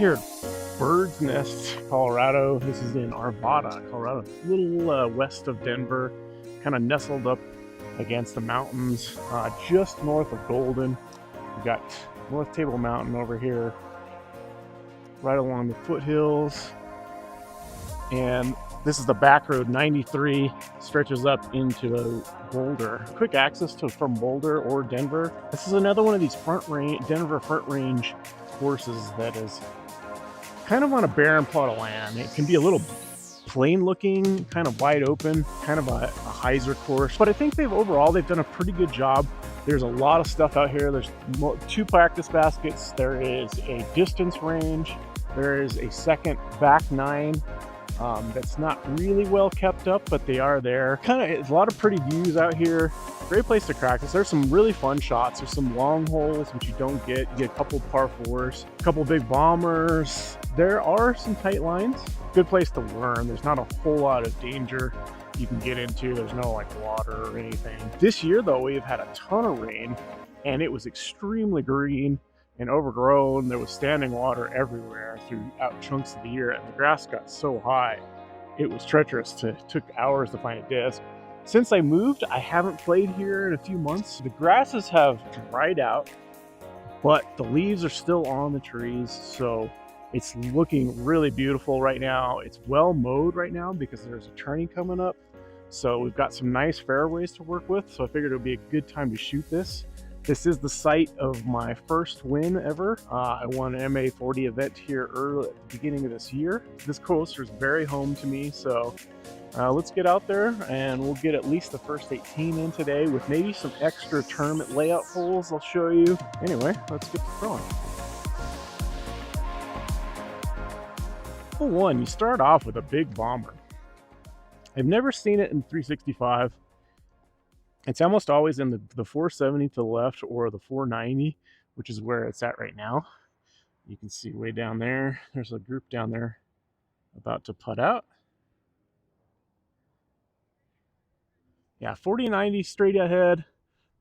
here at Bird's Nest, Colorado. This is in Arvada, Colorado. It's a little west of Denver, kind of nestled up against the mountains, just north of Golden. We've got North Table Mountain over here, right along the foothills. And this is the back road. 93 stretches up into Boulder. Quick access to from Boulder or Denver. This is another one of these Denver front range courses that is kind of on a barren plot of land. It can be a little plain looking, kind of wide open, kind of a hyzer course, but I think overall they've done a pretty good job. There's a lot of stuff out here. There's 2 practice baskets. There is a distance range. There is a second back 9 that's not really well kept up, but they are there. It's a lot of pretty views out here. Great place to practice. There's some really fun shots. There's some long holes, which you don't get. You get a couple par 4s, a couple big bombers. There are some tight lines. Good place to learn. There's not a whole lot of danger you can get into. There's no like water or anything. This year though, we've had a ton of rain and it was extremely green and overgrown. There was standing water everywhere throughout chunks of the year, and the grass got so high it was treacherous. It took hours to find a disc. Since I moved, I haven't played here in a few months. The grasses have dried out, but the leaves are still on the trees, so it's looking really beautiful right now. It's well mowed right now because there's a tourney coming up, so we've got some nice fairways to work with, so I figured it would be a good time to shoot this. This is the site of my first win ever. I won an MA 40 event here early at the beginning of this year. This coaster is very home to me, so let's get out there and we'll get at least the first 18 in today with maybe some extra tournament layout holes I'll show you. Anyway, let's get to throwing. Hole 1, you start off with a big bomber. I've never seen it in 365. It's almost always in the 470 to the left or the 490, which is where it's at right now. You can see way down there, there's a group down there about to putt out. Yeah, 4090 straight ahead.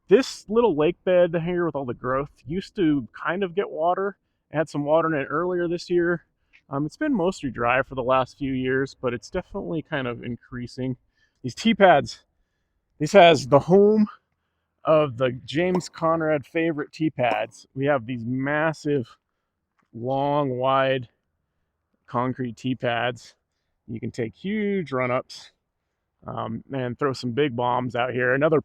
This little lake bed here with all the growth used to kind of get water. It had some water in it earlier this year. It's been mostly dry for the last few years, but it's definitely kind of increasing. These tee pads, this has the home of the James Conrad favorite tee pads. We have these massive, long, wide concrete tee pads. You can take huge run-ups and throw some big bombs out here. Another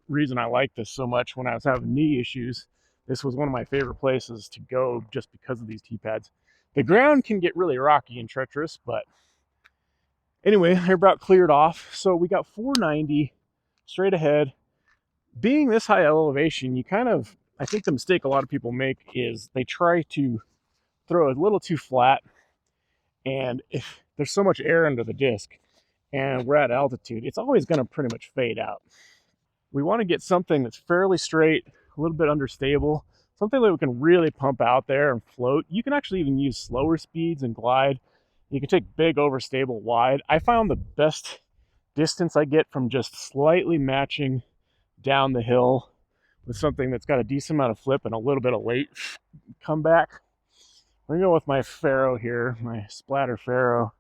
reason I like this so much, when I was having knee issues, this was one of my favorite places to go just because of these tee pads. The ground can get really rocky and treacherous, but anyway, they're about cleared off. So we got 490 straight ahead. Being this high elevation, you I think the mistake a lot of people make is they try to throw a little too flat, and if there's so much air under the disc and we're at altitude, it's always going to pretty much fade out. We want to get something that's fairly straight, a little bit understable, something that we can really pump out there and float. You can actually even use slower speeds and glide. You can take big, overstable, wide. I found the best distance I get from just slightly matching down the hill with something that's got a decent amount of flip and a little bit of late comeback. We're gonna go with my Faro here, my splatter Faro.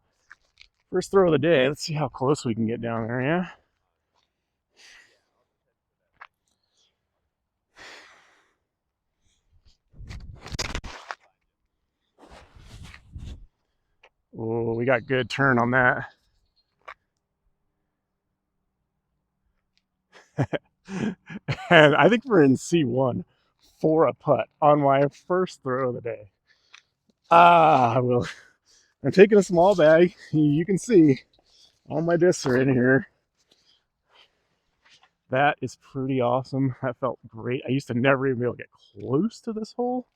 First throw of the day. Let's see how close we can get down there, yeah? Oh, we got good turn on that. And I think we're in C1 for a putt on my first throw of the day. I'm taking a small bag. You can see all my discs are in here. That is pretty awesome. That felt great. I used to never even be able to get close to this hole.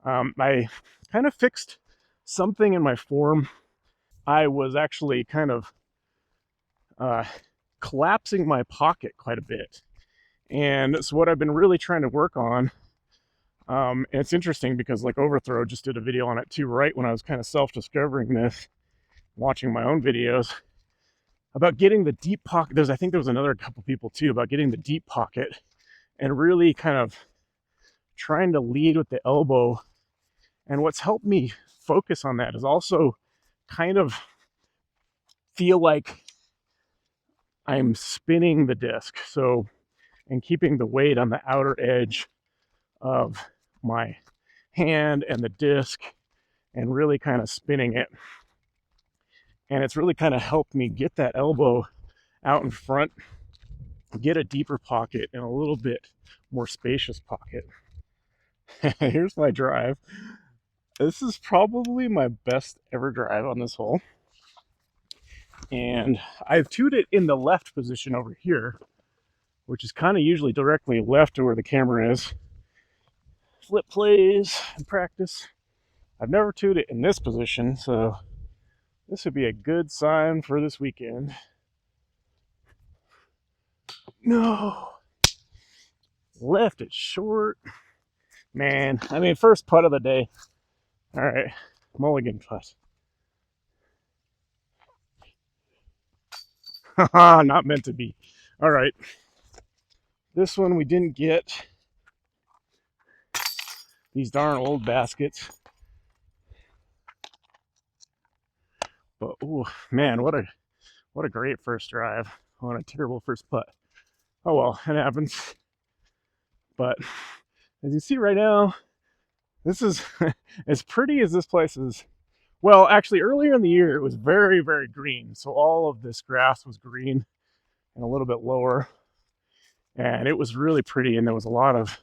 I kind of fixed something in my form. I was actually kind of collapsing my pocket quite a bit. And so what I've been really trying to work on, and it's interesting because like Overthrow just did a video on it too, right when I was kind of self-discovering this, watching my own videos, about getting the deep pocket. I think there was another couple people too, about getting the deep pocket and really kind of trying to lead with the elbow. And what's helped me focus on that is also kind of feel like I'm spinning the disc. So, and keeping the weight on the outer edge of my hand and the disc and really kind of spinning it. And it's really kind of helped me get that elbow out in front, get a deeper pocket and a little bit more spacious pocket. Here's my drive. This is probably my best ever drive on this hole. And I've tuned it in the left position over here, which is kind of usually directly left to where the camera is. Flip plays in practice. I've never tuned it in this position, so this would be a good sign for this weekend. No. Left it short. Man, I mean, first putt of the day. All right, mulligan putt. Haha, not meant to be. All right. This one we didn't get. These darn old baskets. But, oh man, what a great first drive on a terrible first putt. Oh well, it happens. But as you see right now, this is as pretty as this place is. Well, actually, earlier in the year, it was very, very green. So all of this grass was green and a little bit lower. And it was really pretty. And there was a lot of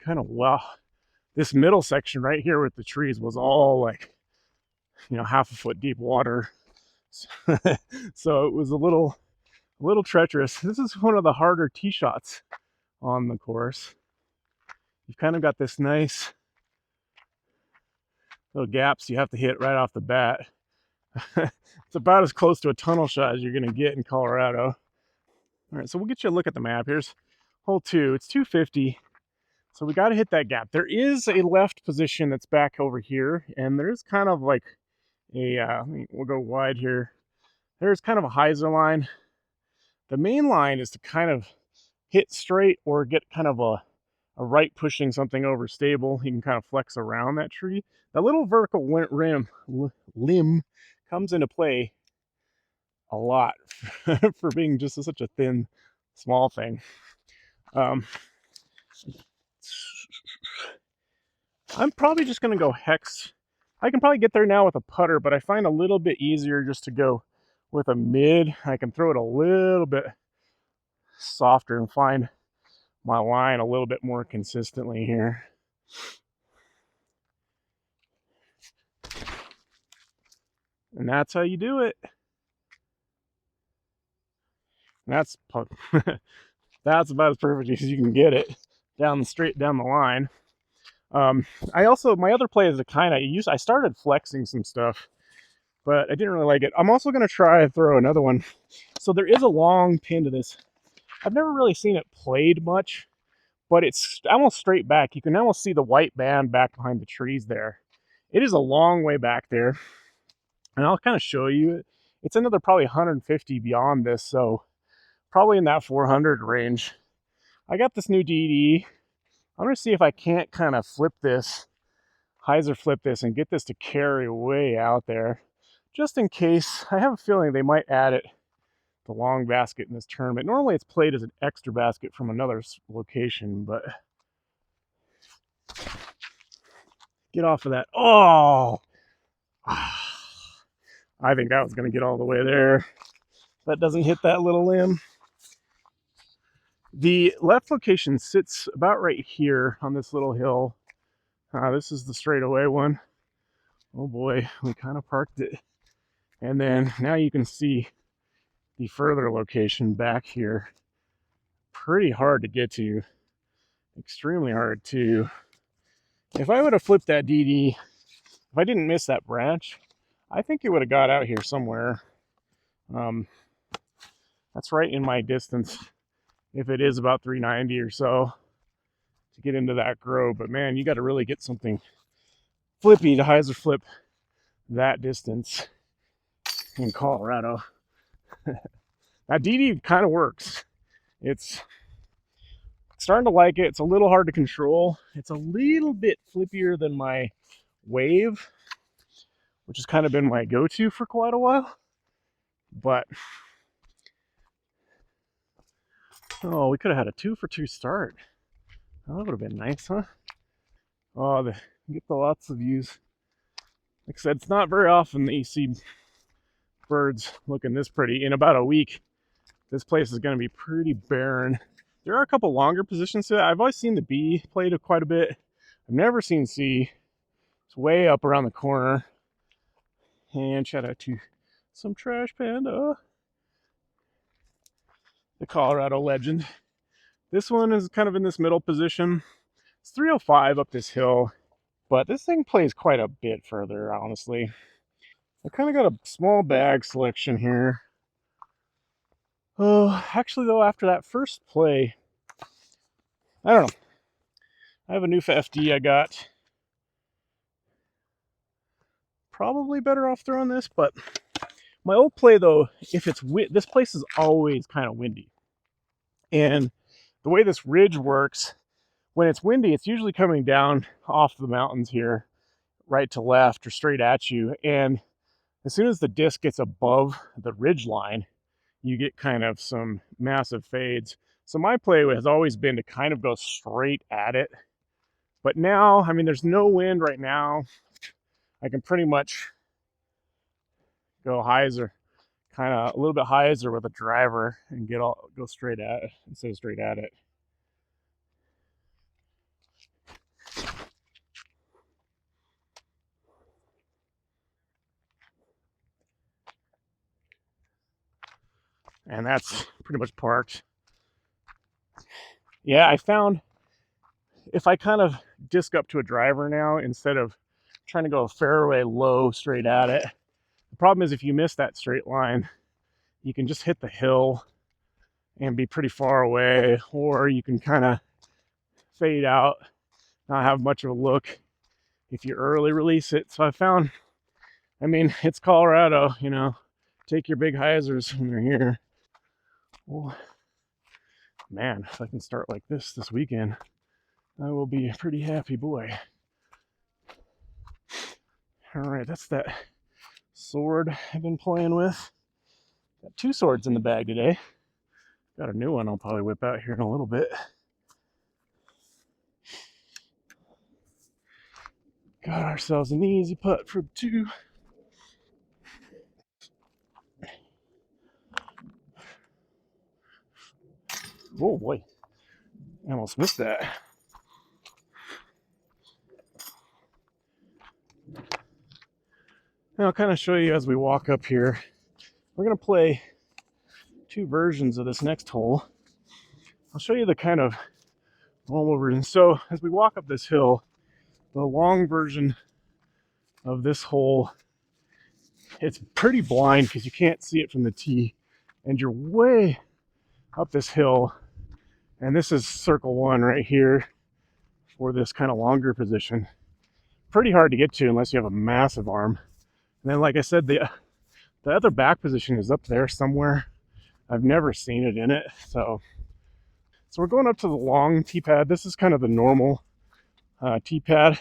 kind of, wow. This middle section right here with the trees was all like, you know, half a foot deep water. So it was a little treacherous. This is one of the harder tee shots on the course. You've kind of got this nice little gaps you have to hit right off the bat. It's about as close to a tunnel shot as you're going to get in Colorado. All right, so we'll get you a look at the map. Here's hole 2. It's 250. So we got to hit that gap. There is a left position that's back over here, and there's kind of like a, we'll go wide here. There's kind of a hyzer line. The main line is to kind of hit straight or get kind of a right pushing something over stable. You can kind of flex around that tree. That little vertical limb comes into play a lot for being just such a thin, small thing. I'm probably just going to go hex. I can probably get there now with a putter, but I find a little bit easier just to go with a mid. I can throw it a little bit softer and find my line a little bit more consistently here. And that's how you do it. And that's that's about as perfect as you can get it straight down the line. I also, my other play is to kind of use, I started flexing some stuff, but I didn't really like it. I'm also going to try and throw another one. So there is a long pin to this. I've never really seen it played much, but it's almost straight back. You can almost see the white band back behind the trees there. It is a long way back there. And I'll kind of show you it. It's another probably 150 beyond this, so probably in that 400 range. I got this new DD. I'm going to see if I can't kind of flip this, hyzer flip this, and get this to carry way out there. Just in case, I have a feeling they might add it, the long basket in this tournament. Normally it's played as an extra basket from another location, but get off of that. Oh! I think that was going to get all the way there. That doesn't hit that little limb. The left location sits about right here on this little hill. This is the straightaway one. Oh boy, we kind of parked it. And then now you can see the further location back here. Pretty hard to get to. Extremely hard to. If I would have flipped that DD, if I didn't miss that branch, I think it would have got out here somewhere. That's right in my distance. If it is about 390 or so to get into that grove. But man, you got to really get something flippy to hyzer flip that distance in Colorado. That DD kind of works. It's starting to like it. It's a little hard to control. It's a little bit flippier than my wave, which has kind of been my go-to for quite a while. But oh, we could have had a 2-for-2 start. Oh, that would have been nice, huh? Oh, get the lots of views. Like I said, it's not very often that you see birds looking this pretty. In about a week, this place is going to be pretty barren. There are a couple longer positions to it. I've always seen the B played quite a bit. I've never seen C. It's way up around the corner. And shout out to some trash panda, the Colorado Legend. This one is kind of in this middle position. It's 305 up this hill, but this thing plays quite a bit further, honestly. I kind of got a small bag selection here. Oh, actually, though, after that first play, I don't know. I have a new FD I got. Probably better off throwing this, but my old play, though, if it's this place is always kind of windy. And the way this ridge works, when it's windy, it's usually coming down off the mountains here, right to left or straight at you. And as soon as the disc gets above the ridge line, you get kind of some massive fades. So my play has always been to kind of go straight at it. But now, I mean, there's no wind right now. I can pretty much go hyzer, kind of a little bit hyzer with a driver and go straight at it instead of straight at it. And that's pretty much parked. Yeah, I found if I kind of disc up to a driver now instead of trying to go fairway low straight at it, the problem is if you miss that straight line, you can just hit the hill and be pretty far away, or you can kind of fade out, not have much of a look if you early release it. So I found, I mean, it's Colorado, you know, take your big hyzers when they're here. Well, man, if I can start like this weekend, I will be a pretty happy boy. All right, that's that sword I've been playing with. Got 2 swords in the bag today. Got a new one I'll probably whip out here in a little bit. Got ourselves an easy putt for 2. Oh boy, I almost missed that. Now I'll kind of show you as we walk up here. We're going to play 2 versions of this next hole. I'll show you the kind of normal version. So as we walk up this hill, the long version of this hole, it's pretty blind because you can't see it from the tee, and you're way up this hill. And this is circle 1 right here for this kind of longer position. Pretty hard to get to unless you have a massive arm. And then, like I said, the other back position is up there somewhere. I've never seen it in it. So we're going up to the long tee pad. This is kind of the normal tee pad.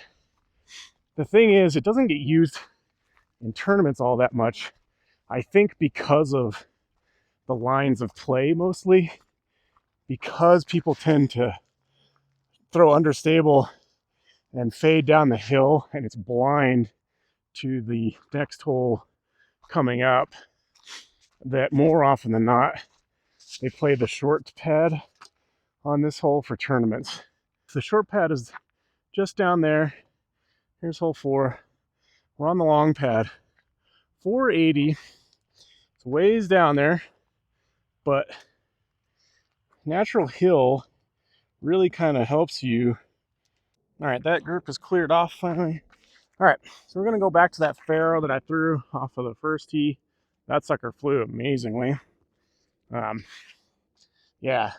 The thing is, it doesn't get used in tournaments all that much. I think because of the lines of play mostly, because people tend to throw understable and fade down the hill, and it's blind to the next hole coming up, that more often than not, they play the short pad on this hole for tournaments. The short pad is just down there. Here's hole 4. We're on the long pad. 480. It's ways down there, but natural hill really kind of helps you. All right, that group is cleared off finally. All right, so we're going to go back to that faro that I threw off of the first tee. That sucker flew amazingly. Yeah,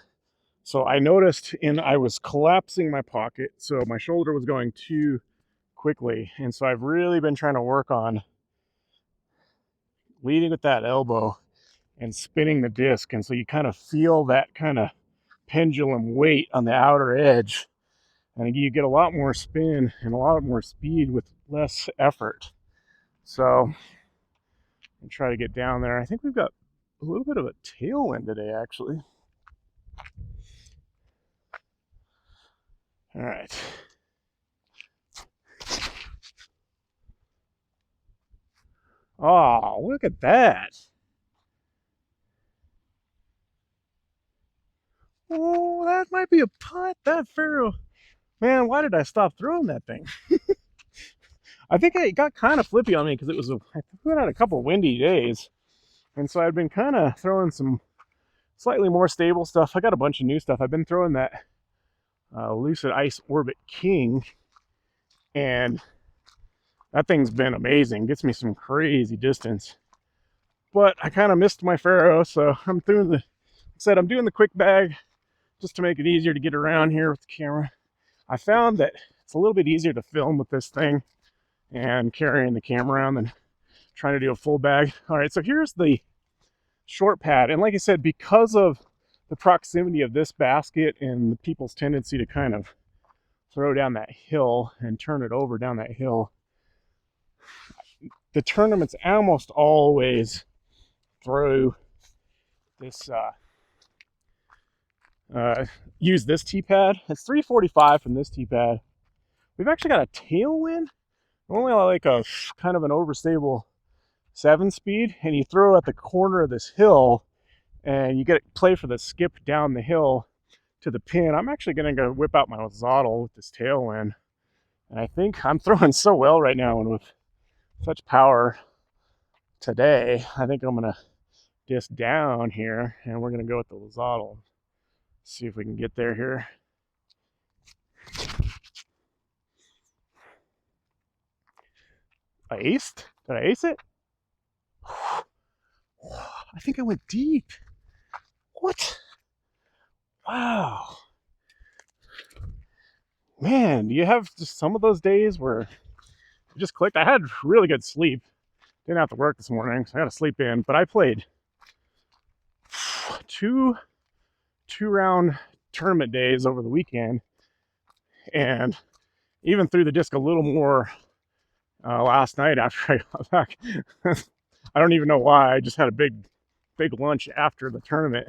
so I noticed I was collapsing my pocket, so my shoulder was going too quickly. And so I've really been trying to work on leading with that elbow and spinning the disc. And so you kind of feel that kind of pendulum weight on the outer edge. And you get a lot more spin and a lot more speed with less effort. So and try to get down there. I think we've got a little bit of a tailwind today, actually. All right. Oh, look at that. Oh, that might be a putt. That Pharaoh. Man, why did I stop throwing that thing? I think it got kind of flippy on me because I put out a couple windy days. And so I've been kind of throwing some slightly more stable stuff. I got a bunch of new stuff. I've been throwing that Lucid Ice Orbit King, and that thing's been amazing. Gets me some crazy distance. But I kind of missed my Pharaoh, so I'm doing the quick bag just to make it easier to get around here with the camera. I found that it's a little bit easier to film with this thing and carrying the camera around than trying to do a full bag. All right, so here's the short pad. And like I said, because of the proximity of this basket and the people's tendency to kind of throw down that hill and turn it over down that hill, the tournaments almost always throw this, use this tee pad. It's 345 from this tee pad. We've actually got a tailwind. Normally I like a kind of an overstable 7-speed, and you throw at the corner of this hill and you play for the skip down the hill to the pin. I'm actually going to go whip out my Zottle with this tailwind. And I think I'm throwing so well right now and with such power today, I think I'm going to disc down here and we're going to go with the Zottle. See if we can get there here. I aced? Did I ace it? I think I went deep. What? Wow. Man, do you have just some of those days where you just clicked? I had really good sleep. Didn't have to work this morning, so I got to sleep in. But I played two round tournament days over the weekend, and even threw the disc a little more last night after I got back. I don't even know why. I just had a big lunch after the tournament,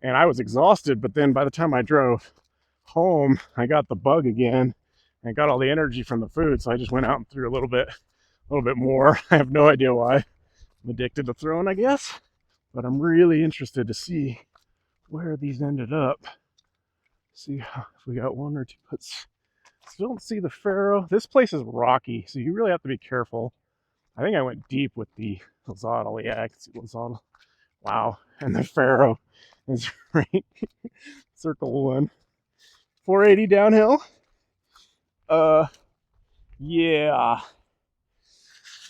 and I was exhausted. But then by the time I drove home, I got the bug again and got all the energy from the food. So I just went out and threw a little bit more. I have no idea why. I'm addicted to throwing, I guess. But I'm really interested to see where these ended up. See if we got one or two putts. Still don't see the Pharaoh. This place is rocky, so you really have to be careful. I think I went deep with the Zottle. Yeah, I can see the Zottle. Wow. And the Pharaoh is right. Circle one. 480 downhill. Yeah.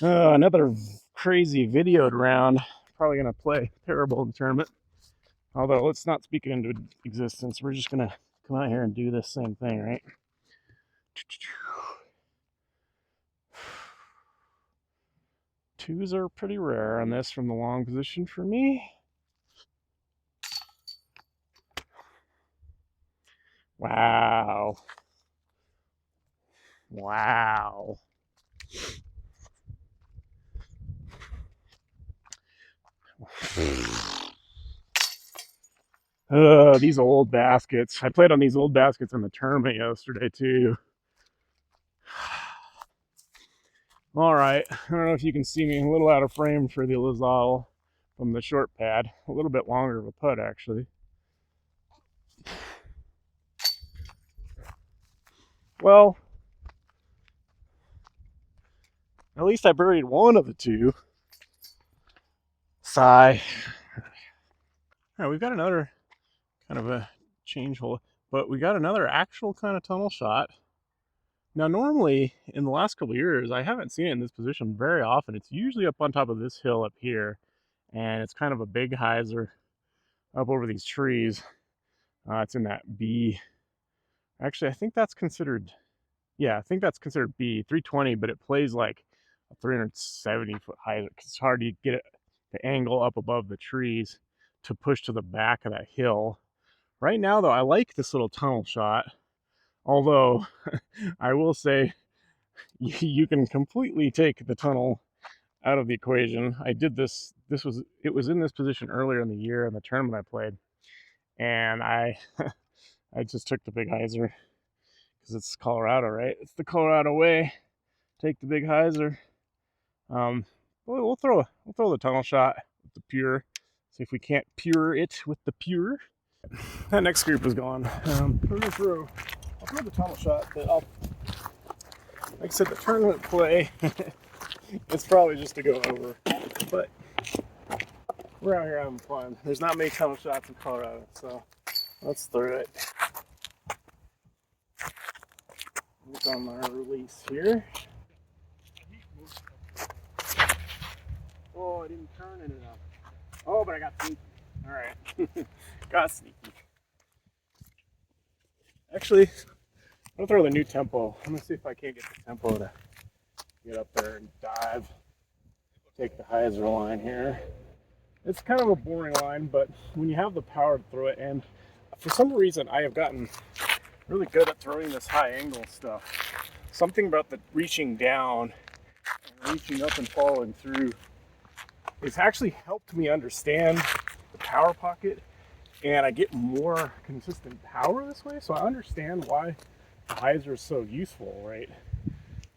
Another crazy videoed round. Probably gonna play terrible in the tournament. Although let's not speak it into existence. We're just gonna come out here and do this same thing, right? Twos are pretty rare on this from the long position for me. Wow. Wow. These old baskets. I played on these old baskets in the tournament yesterday too. All right, I don't know if you can see me, a little out of frame for the Zottle from the short pad. A little bit longer of a putt, actually. Well, at least I buried one of the two. Sigh. All right, we've got another kind of a change hole, but we got another actual kind of tunnel shot. Now, normally, in the last couple of years, I haven't seen it in this position very often. It's usually up on top of this hill up here, and it's kind of a big hyzer up over these trees. It's in that B. Actually, I think that's considered, yeah, I think that's considered B, 320, but it plays like a 370-foot hyzer. It's hard to get the angle up above the trees to push to the back of that hill. Right now, though, I like this little tunnel shot. Although, I will say, you can completely take the tunnel out of the equation. I did this. It was in this position earlier in the year in the tournament I played, and I just took the big hyzer because it's Colorado, right? It's the Colorado way. Take the big hyzer. Um, we'll throw the tunnel shot with the pure. See if we can't pure it with the pure. That next group is gone. We're gonna throw. I'll throw the tunnel shot, but like I said, the tournament play. It's probably just to go over, but we're out here having fun. There's not many tunnel shots in Colorado, so let's throw it. Look on our release here. Oh, I didn't turn it enough. Oh, but I got sneaky. All right, got sneaky. Actually, I'll throw the new tempo. I'm gonna see if I can't get the tempo to get up there and dive. Take the hyzer line here. It's kind of a boring line, but when you have the power to throw it, and for some reason I have gotten really good at throwing this high angle stuff. Something about the reaching down and reaching up and following through, it's actually helped me understand the power pocket, and I get more consistent power this way. So I understand why the hyzer is so useful, right?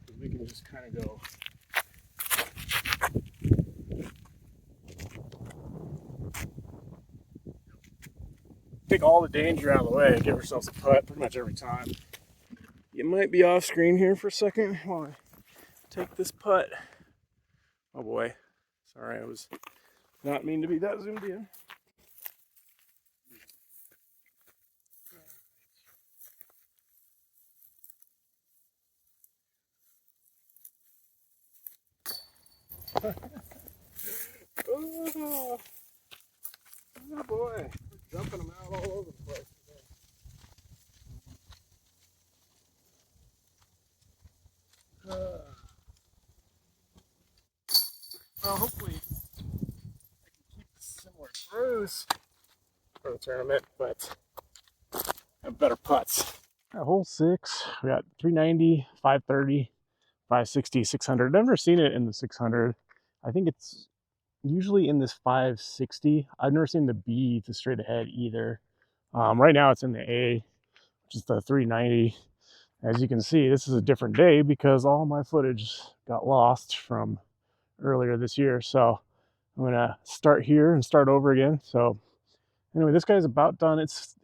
Because we can just kind of go. Take all the danger out of the way, give ourselves a putt pretty much every time. You might be off screen here for a second while I take this putt. Oh boy, sorry, I was not mean to be that zoomed in. Oh, oh boy, we're jumping them out all over the place today. Well, hopefully I can keep similar throws for the tournament, but have better putts. At hole 6, we got 390, 530, 560, 600. I've never seen it in the 600. I think it's usually in this 560. I've never seen the B to straight ahead either. Right now it's in the A, which is the 390. As you can see, this is a different day because all my footage got lost from earlier this year. So I'm gonna start here and start over again. So anyway, this guy's about done. It's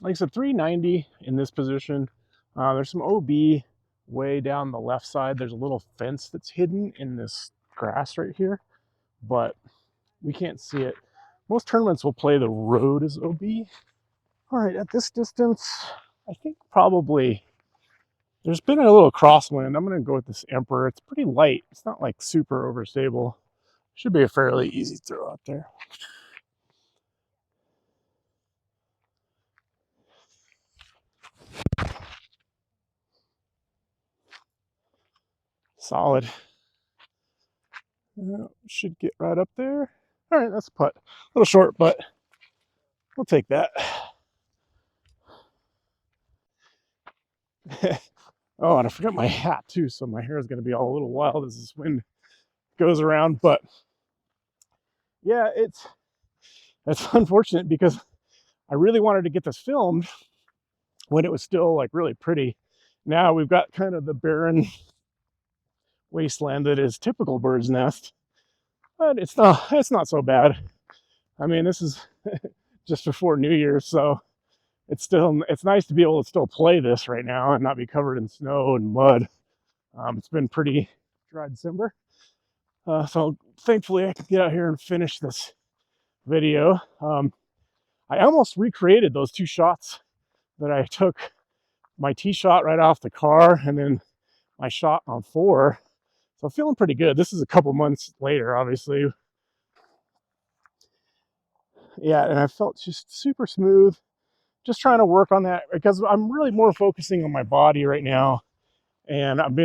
like I said, 390 in this position. There's some OB way down the left side. There's a little fence that's hidden in this grass right here, but we can't see it. Most tournaments will play the road as OB. All right, at this distance, I think probably there's been a little crosswind. I'm going to go with this Emperor. It's pretty light. It's not like super overstable. Should be a fairly easy throw out there. Solid. Should get right up there. All right, that's a putt. A little short, but we'll take that. Oh, and I forgot my hat too, so my hair is going to be all a little wild as this wind goes around. But yeah, it's unfortunate because I really wanted to get this filmed when it was still like really pretty. Now we've got kind of the barren wasteland that is typical bird's nest, but it's not so bad. I mean, this is just before New Year's, so it's nice to be able to still play this right now and not be covered in snow and mud. It's been pretty dry December, so thankfully I can get out here and finish this video. I almost recreated those two shots that I took, my tee shot right off the car and then my shot on 4. So I'm feeling pretty good. This is a couple months later, obviously. Yeah, and I felt just super smooth. Just trying to work on that because I'm really more focusing on my body right now. And I've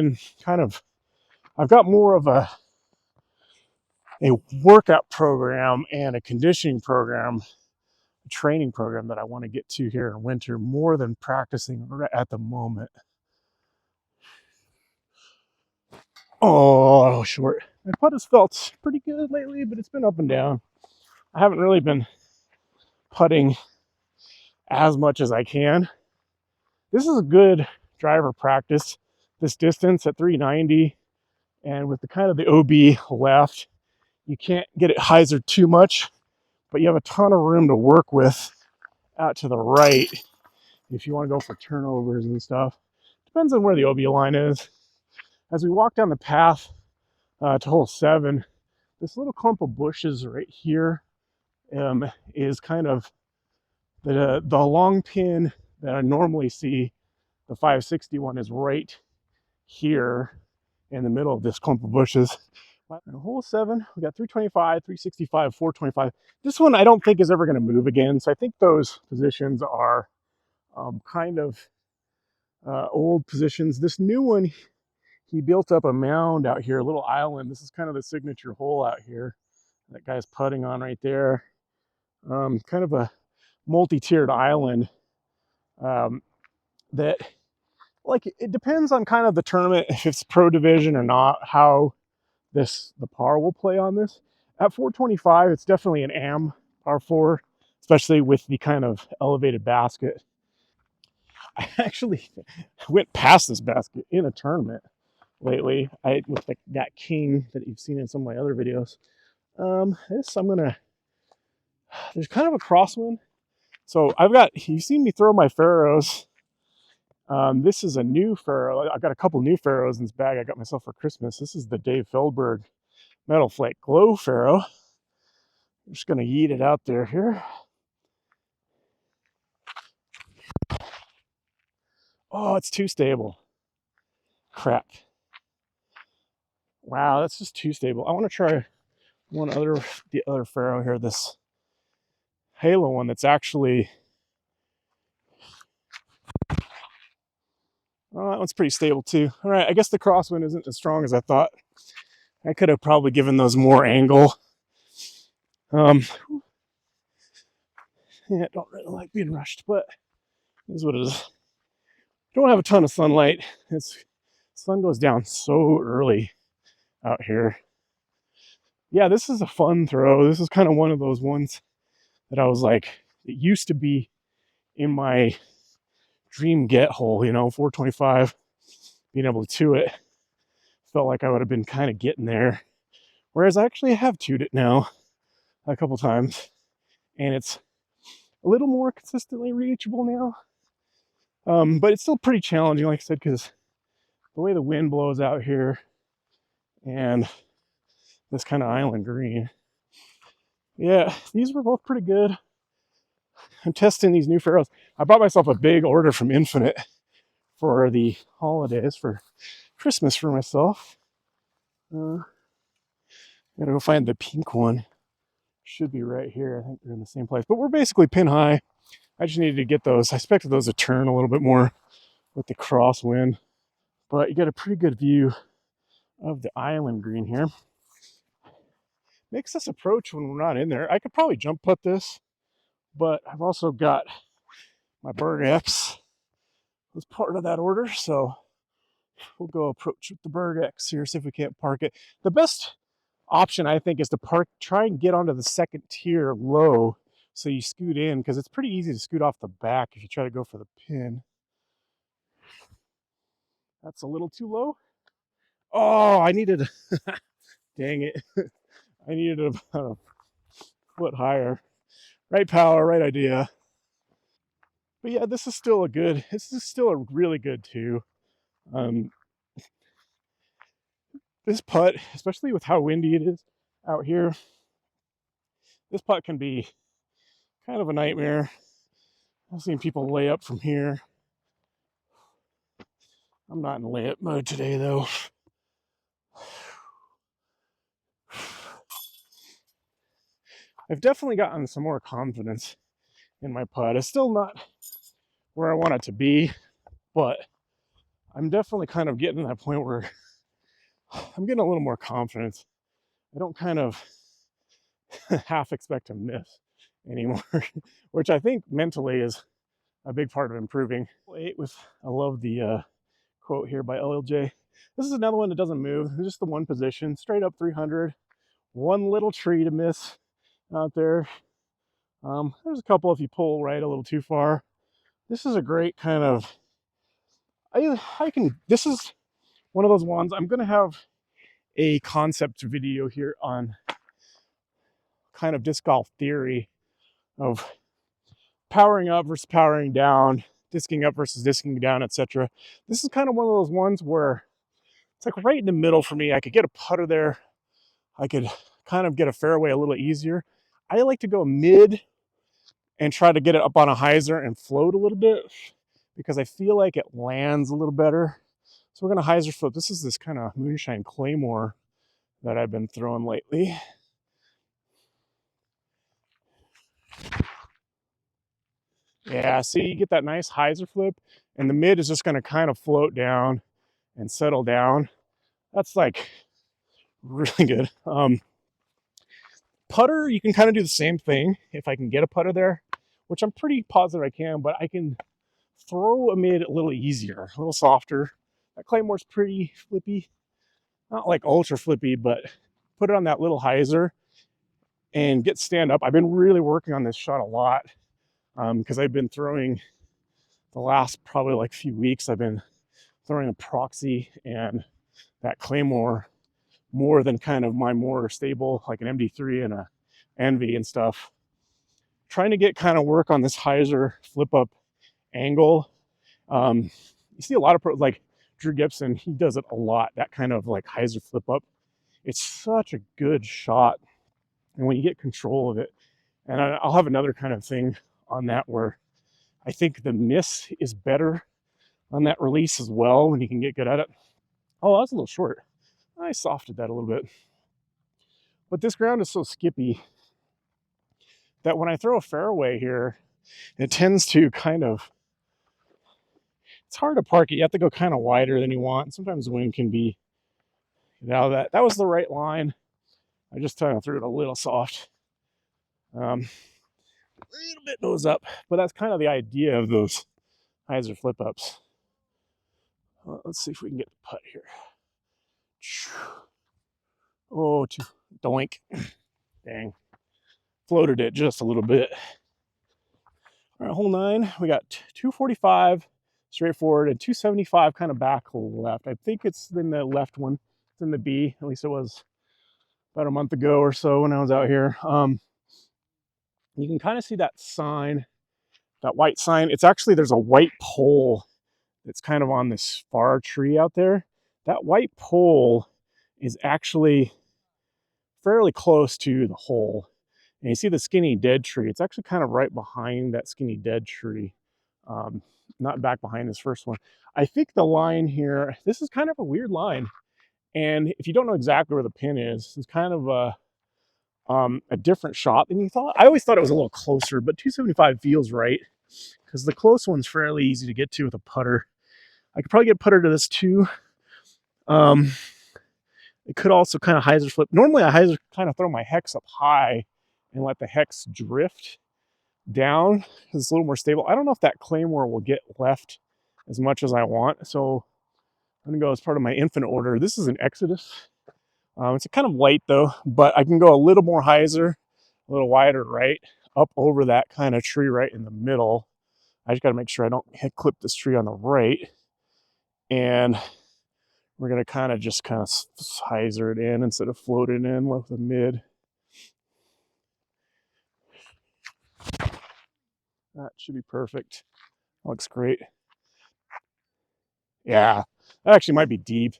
got more of a workout program and a conditioning program, a training program that I want to get to here in winter more than practicing at the moment. Oh, short. My putt has felt pretty good lately, but it's been up and down. I haven't really been putting as much as I can. This is a good driver practice. This distance at 390, and with the kind of the OB left, you can't get it hyzer too much, but you have a ton of room to work with out to the right if you want to go for turnovers and stuff. Depends on where the OB line is. As we walk down the path to hole 7, this little clump of bushes right here is kind of the long pin that I normally see. The 561 is right here in the middle of this clump of bushes. Hole 7, we got 325, 365, 425. This one I don't think is ever going to move again. So I think those positions are kind of old positions. This new one, he built up a mound out here, a little island. This is kind of the signature hole out here. That guy's putting on right there. Kind of a multi-tiered island that, like, it depends on kind of the tournament, if it's pro division or not, how the par will play on this. At 425, it's definitely an am par 4, especially with the kind of elevated basket. I actually went past this basket in a tournament lately. With that king that you've seen in some of my other videos. There's kind of a crosswind. So you've seen me throw my Pharaohs. This is a new Pharaoh. I got a couple new Pharaohs in this bag I got myself for Christmas. This is the Dave Feldberg Metal Flake Glow Pharaoh. I'm just going to yeet it out there here. Oh, it's too stable. Crap. Wow, that's just too stable. I want to try the other Pharaoh here, this Halo one that's actually... Oh, that one's pretty stable too. All right, I guess the crosswind isn't as strong as I thought. I could have probably given those more angle. Yeah, I don't really like being rushed, but it is what it is. Don't have a ton of sunlight. Sun goes down so early out here. Yeah, this is a fun throw. This is kind of one of those ones that I was like, it used to be in my dream get hole, 425, being able to two it. Felt like I would have been kind of getting there. Whereas I actually have two'd it now a couple times, and it's a little more consistently reachable now. But it's still pretty challenging, like I said, because the way the wind blows out here and this kind of island green. Yeah, these were both pretty good. I'm testing these new Pharaohs. I bought myself a big order from Infinite for the holidays, for Christmas for myself. Gotta go find the pink one. Should be right here. I think they're in the same place. But we're basically pin high. I just needed to get those. I expected those to turn a little bit more with the crosswind. But you get a pretty good view of the island green here. Makes this approach when we're not in there. I could probably jump putt this, but I've also got my Berg X as part of that order. So we'll go approach with the Berg X here, see if we can't park it. The best option, I think, is to try and get onto the second tier low so you scoot in, because it's pretty easy to scoot off the back if you try to go for the pin. That's a little too low. Oh, I needed, dang it. I needed about a foot higher. Right power, right idea. But yeah, this is still a really good two. This putt, especially with how windy it is out here, this putt can be kind of a nightmare. I've seen people lay up from here. I'm not in layup mode today, though. I've definitely gotten some more confidence in my putt. It's still not where I want it to be, but I'm definitely kind of getting to that point where I'm getting a little more confidence. I don't kind of half expect to miss anymore, which I think mentally is a big part of improving. I love the quote here by LLJ. This is another one that doesn't move. It's just the one position, straight up 300. One little tree to miss out there. There's a couple if you pull right a little too far. This is a great kind of, this is one of those ones. I'm going to have a concept video here on kind of disc golf theory of powering up versus powering down, disking up versus disking down, etc. This is kind of one of those ones where it's like right in the middle for me. I could get a putter there. I could kind of get a fairway a little easier. I like to go mid and try to get it up on a hyzer and float a little bit because I feel like it lands a little better. So we're going to hyzer flip. This is this kind of moonshine claymore that I've been throwing lately. Yeah, see, you get that nice hyzer flip, and the mid is just going to kind of float down and settle down. That's like really good. Putter, you can kind of do the same thing if I can get a putter there, which I'm pretty positive I can, but I can throw a mid a little easier, a little softer. That Claymore's pretty flippy, not like ultra flippy, but put it on that little hyzer and get stand up. I've been really working on this shot a lot because I've been throwing the last probably like few weeks. I've been throwing a proxy and that Claymore more than kind of my more stable, like an MD3 and a Envy and stuff. Trying to get kind of work on this hyzer flip up angle. You see a lot of pros, like Drew Gibson, he does it a lot, that kind of like hyzer flip up. It's such a good shot. And when you get control of it, and I'll have another kind of thing on that where I think the miss is better on that release as well when you can get good at it. Oh, that was a little short. I softed that a little bit. But this ground is so skippy that when I throw a fairway here, it tends to kind of, it's hard to park it. You have to go kind of wider than you want. Sometimes the wind can be, that was the right line. I just kind of threw it a little soft. A little bit nose up, but that's kind of the idea of those hyzer flip ups. Let's see if we can get the putt here. Oh, doink. Dang. Floated it just a little bit. All right, hole 9. We got 245 straightforward and 275 kind of back left. I think it's in the left one. It's in the B. At least it was about a month ago or so when I was out here. You can kind of see that sign, that white sign. It's actually, there's a white pole that's kind of on this far tree out there. That white pole is actually fairly close to the hole. And you see the skinny dead tree. It's actually kind of right behind that skinny dead tree. Not back behind this first one. I think the line here, this is kind of a weird line. And if you don't know exactly where the pin is, it's kind of a different shot than you thought. I always thought it was a little closer, but 275 feels right because the close one's fairly easy to get to with a putter. I could probably get putter to this too. It could also kind of hyzer flip. Normally I hyzer kind of throw my hex up high and let the hex drift down because it's a little more stable. I don't know if that Claymore will get left as much as I want. So I'm gonna go as part of my infinite order. This is an Exodus. It's a kind of light though, but I can go a little more hyzer, a little wider right, up over that kind of tree right in the middle. I just gotta make sure I don't clip this tree on the right. And we're gonna kind of hyzer it in instead of floating in with the mid. That should be perfect. Looks great. Yeah, that actually might be deep.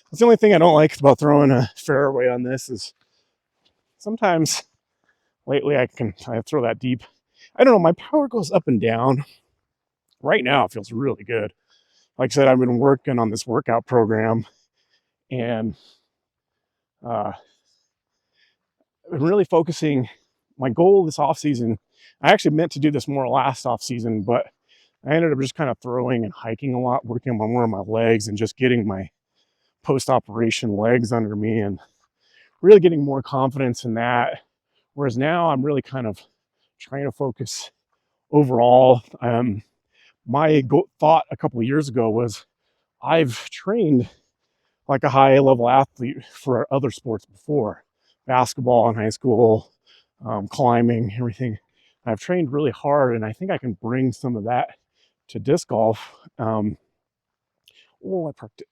That's the only thing I don't like about throwing a fairway on this is sometimes lately I throw that deep. I don't know, my power goes up and down. Right now it feels really good. Like I said, I've been working on this workout program and I've been really focusing. My goal this off season, I actually meant to do this more last off season, but I ended up just kind of throwing and hiking a lot, working on more of my legs and just getting my post-operation legs under me and really getting more confidence in that. Whereas now I'm really kind of trying to focus overall. My thought a couple of years ago was I've trained like a high level athlete for other sports before, basketball in high school, climbing, everything. I've trained really hard, and I think I can bring some of that to disc golf. I parked it.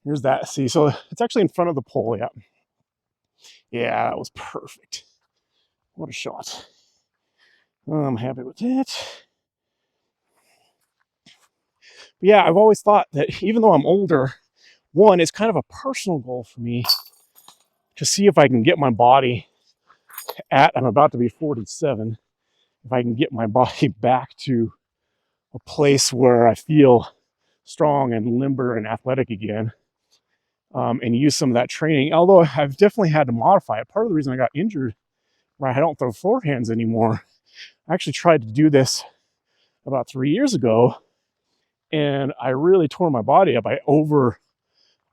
Here's that. See, so it's actually in front of the pole. Yeah. Yeah, that was perfect. What a shot. I'm happy with it. But yeah, I've always thought that even though I'm older, one, it's kind of a personal goal for me to see if I can get my body I'm about to be 47, if I can get my body back to a place where I feel strong and limber and athletic again, and use some of that training. Although I've definitely had to modify it. Part of the reason I got injured, where I don't throw forehands anymore, I actually tried to do this about 3 years ago, and I really tore my body up. I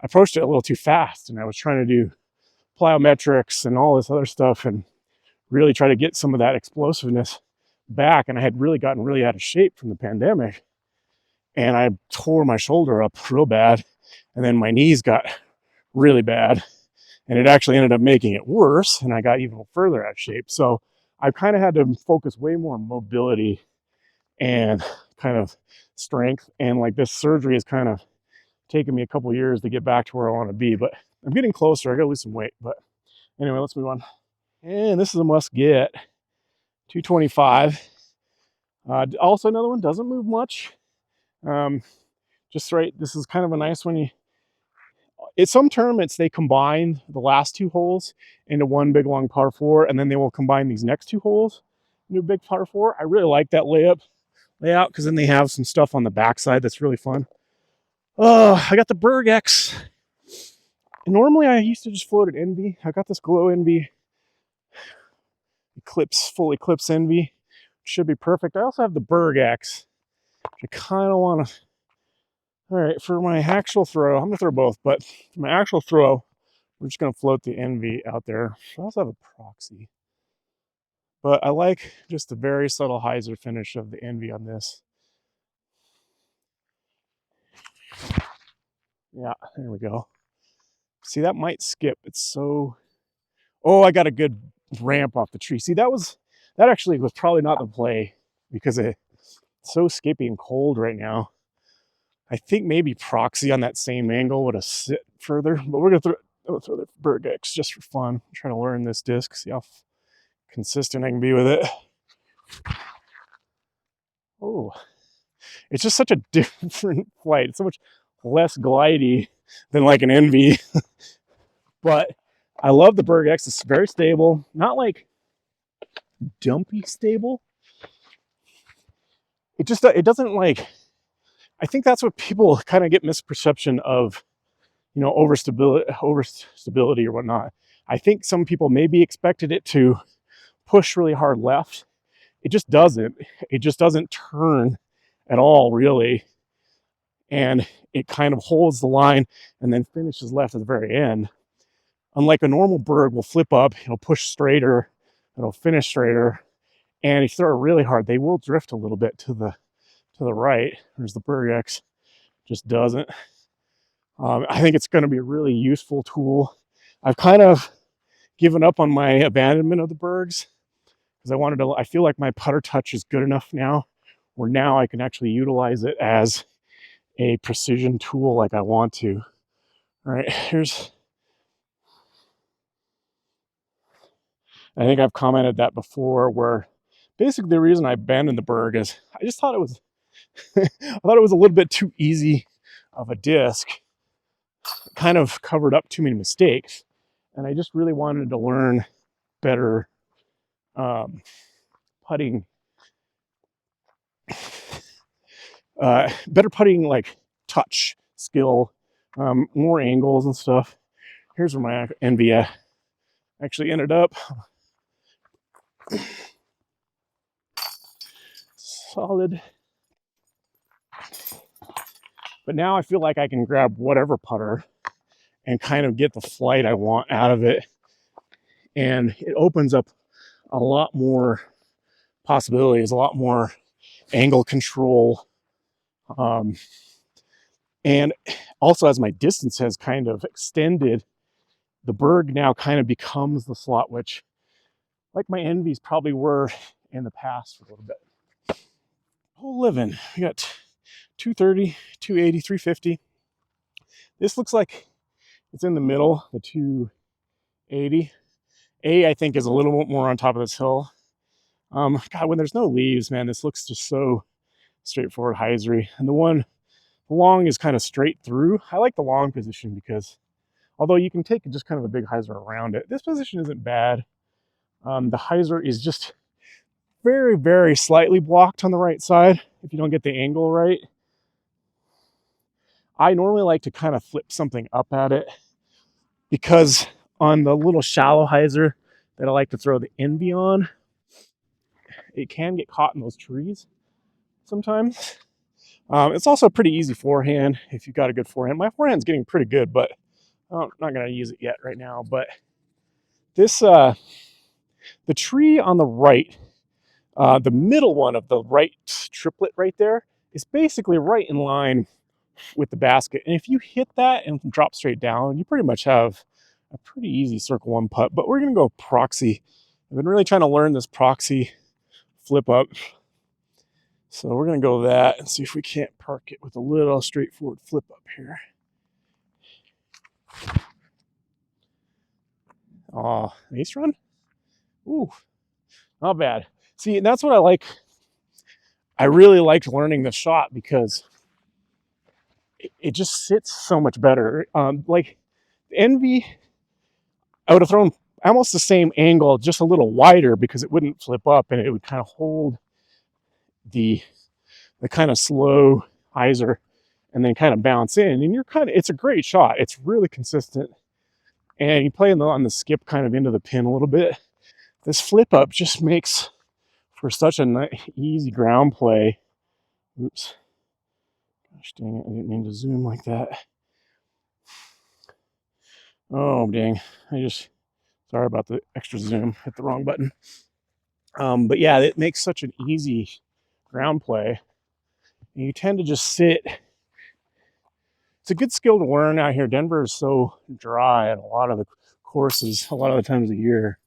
approached it a little too fast, and I was trying to do plyometrics and all this other stuff, and really try to get some of that explosiveness back. And I had really gotten really out of shape from the pandemic, and I tore my shoulder up real bad, and then my knees got really bad, and it actually ended up making it worse, and I got even further out of shape. So I kind of had to focus way more on mobility and kind of strength, and like this surgery has kind of taken me a couple years to get back to where I want to be, but I'm getting closer. I gotta lose some weight. But anyway, let's move on. And this is a must get. 225. Also another one, doesn't move much. Just right, this is kind of a nice one. At some tournaments, they combine the last two holes into one big long par 4, and then they will combine these next two holes into a big par 4. I really like that layout because then they have some stuff on the backside that's really fun. Oh, I got the Berg X. Normally, I used to just float at Envy. I got this Glow Envy full eclipse Envy. Should be perfect. I also have the Berg X. I kind of want to. All right, for my actual throw, I'm gonna throw both, but for my actual throw, we're just gonna float the Envy out there. I also have a Proxy, but I like just the very subtle hyzer finish of the Envy on this. Yeah, there we go. See, that might skip. It's so. Oh, I got a good ramp off the tree. See, that actually was probably not the play because it's so skippy and cold right now. I think maybe Proxy on that same angle would have sit further, but we're gonna throw the Berg X just for fun. I'm trying to learn this disc, see how consistent I can be with it. Oh, it's just such a different flight. It's so much less glidey than like an Envy. But I love the Berg X. It's very stable, not like dumpy stable. It doesn't like. I think that's what people kind of get misperception of, overstability or whatnot. I think some people maybe expected it to push really hard left. It just doesn't. It just doesn't turn at all, really. And it kind of holds the line and then finishes left at the very end. Unlike a normal Berg will flip up, it'll push straighter, it'll finish straighter. And if you throw it really hard, they will drift a little bit to the right. Whereas the Berg X just doesn't. I think it's going to be a really useful tool. I've kind of given up on my abandonment of the Bergs because I feel like my putter touch is good enough now where now I can actually utilize it as a precision tool like I want to. All right, I think I've commented that before, where basically the reason I abandoned the Berg is I just thought it was I thought it was a little bit too easy of a disc. It kind of covered up too many mistakes, and I just really wanted to learn better putting, better putting, like touch skill, more angles and stuff. Here's where my Envy actually ended up. Solid. But now I feel like I can grab whatever putter and kind of get the flight I want out of it. And it opens up a lot more possibilities, a lot more angle control. And also, as my distance has kind of extended, the berg now kind of becomes the slot, which, like my envies probably were in the past for a little bit. Whole living, we got 230, 280, 350. This looks like it's in the middle, the 280. I think, is a little bit more on top of this hill. God, when there's no leaves, man, this looks just so straightforward hyzery. And the long is kind of straight through. I like the long position because although you can take just kind of a big hyzer around it, this position isn't bad. The hyzer is just very, very slightly blocked on the right side if you don't get the angle right. I normally like to kind of flip something up at it because on the little shallow hyzer that I like to throw the envy on, it can get caught in those trees sometimes. It's also a pretty easy forehand if you've got a good forehand. My forehand's getting pretty good, but I'm not going to use it yet right now. But this, the tree on the right, the middle one of the right triplet right there is basically right in line with the basket. And if you hit that and drop straight down, you pretty much have a pretty easy circle one putt. But we're going to go proxy. I've been really trying to learn this proxy flip up. So we're going to go that and see if we can't park it with a little straightforward flip up here. Oh, ace run? Ooh, not bad. See, and that's what I like. I really liked learning the shot because it just sits so much better. Like envy, I would have thrown almost the same angle, just a little wider because it wouldn't flip up and it would kind of hold the kind of slow hyzer and then kind of bounce in. And it's a great shot. It's really consistent. And you play on the skip kind of into the pin a little bit. This flip up just makes for such a easy ground play. Oops. Gosh dang it, I didn't mean to zoom like that. Oh, dang. Sorry about the extra zoom, hit the wrong button. But yeah, it makes such an easy ground play. And you tend to just sit. It's a good skill to learn out here. Denver is so dry at a lot of the courses, a lot of the times of the year.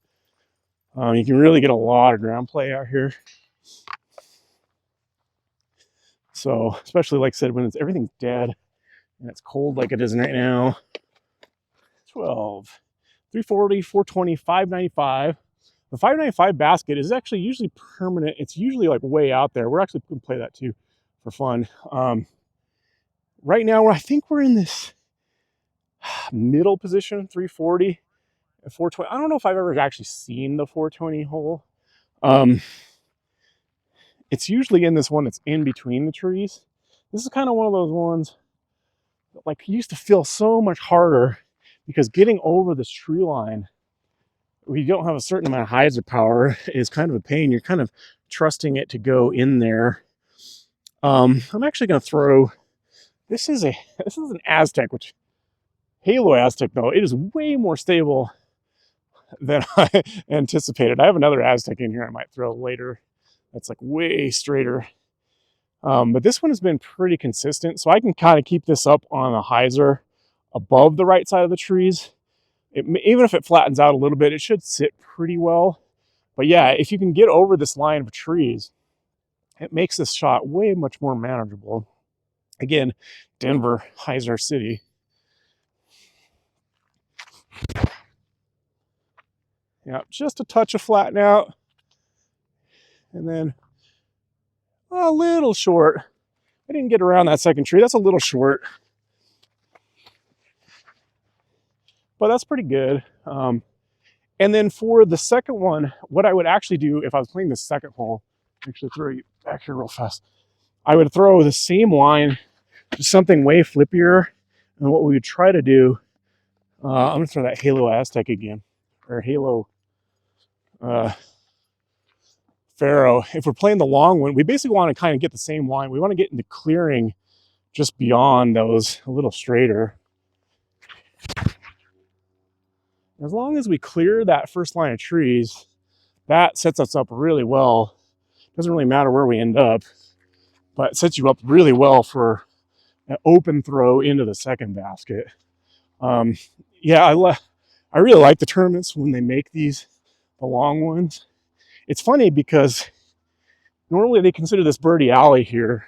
You can really get a lot of ground play out here. So, especially like I said, when everything's dead and it's cold like it is right now. 12, 340, 420, 595. The 595 basket is actually usually permanent. It's usually like way out there. We're actually going to play that too for fun. Right now, I think we're in this middle position, 340 and 420. I don't know if I've ever actually seen the 420 hole. It's usually in this one that's in between the trees. This is kind of one of those ones that like used to feel so much harder because getting over this tree line, we don't have a certain amount of hyzer power, is kind of a pain. You're kind of trusting it to go in there. I'm actually going to throw. This is an Aztec, which Halo Aztec though it is way more stable than I anticipated. I have another Aztec in here I might throw later. That's like way straighter. But this one has been pretty consistent, so I can kind of keep this up on a hyzer above the right side of the trees. Even if it flattens out a little bit, it should sit pretty well. But yeah, if you can get over this line of trees, it makes this shot way much more manageable. Again, Denver, hyzer city. Yeah, just a touch of flatten out. And then a little short. I didn't get around that second tree. That's a little short. But that's pretty good. And then for the second one, what I would actually do if I was playing the second hole, actually throw you back here real fast. I would throw the same line, just something way flippier. And what we would try to do, I'm going to throw that Halo Aztec again, or Halo Pharaoh. If we're playing the long one, we basically want to kind of get the same line. We want to get into clearing just beyond those, a little straighter. As long as we clear that first line of trees, that sets us up really well. Doesn't really matter where we end up, but it sets you up really well for an open throw into the second basket. Yeah, I really like the tournaments when they make these, the long ones. It's funny because normally they consider this birdie alley here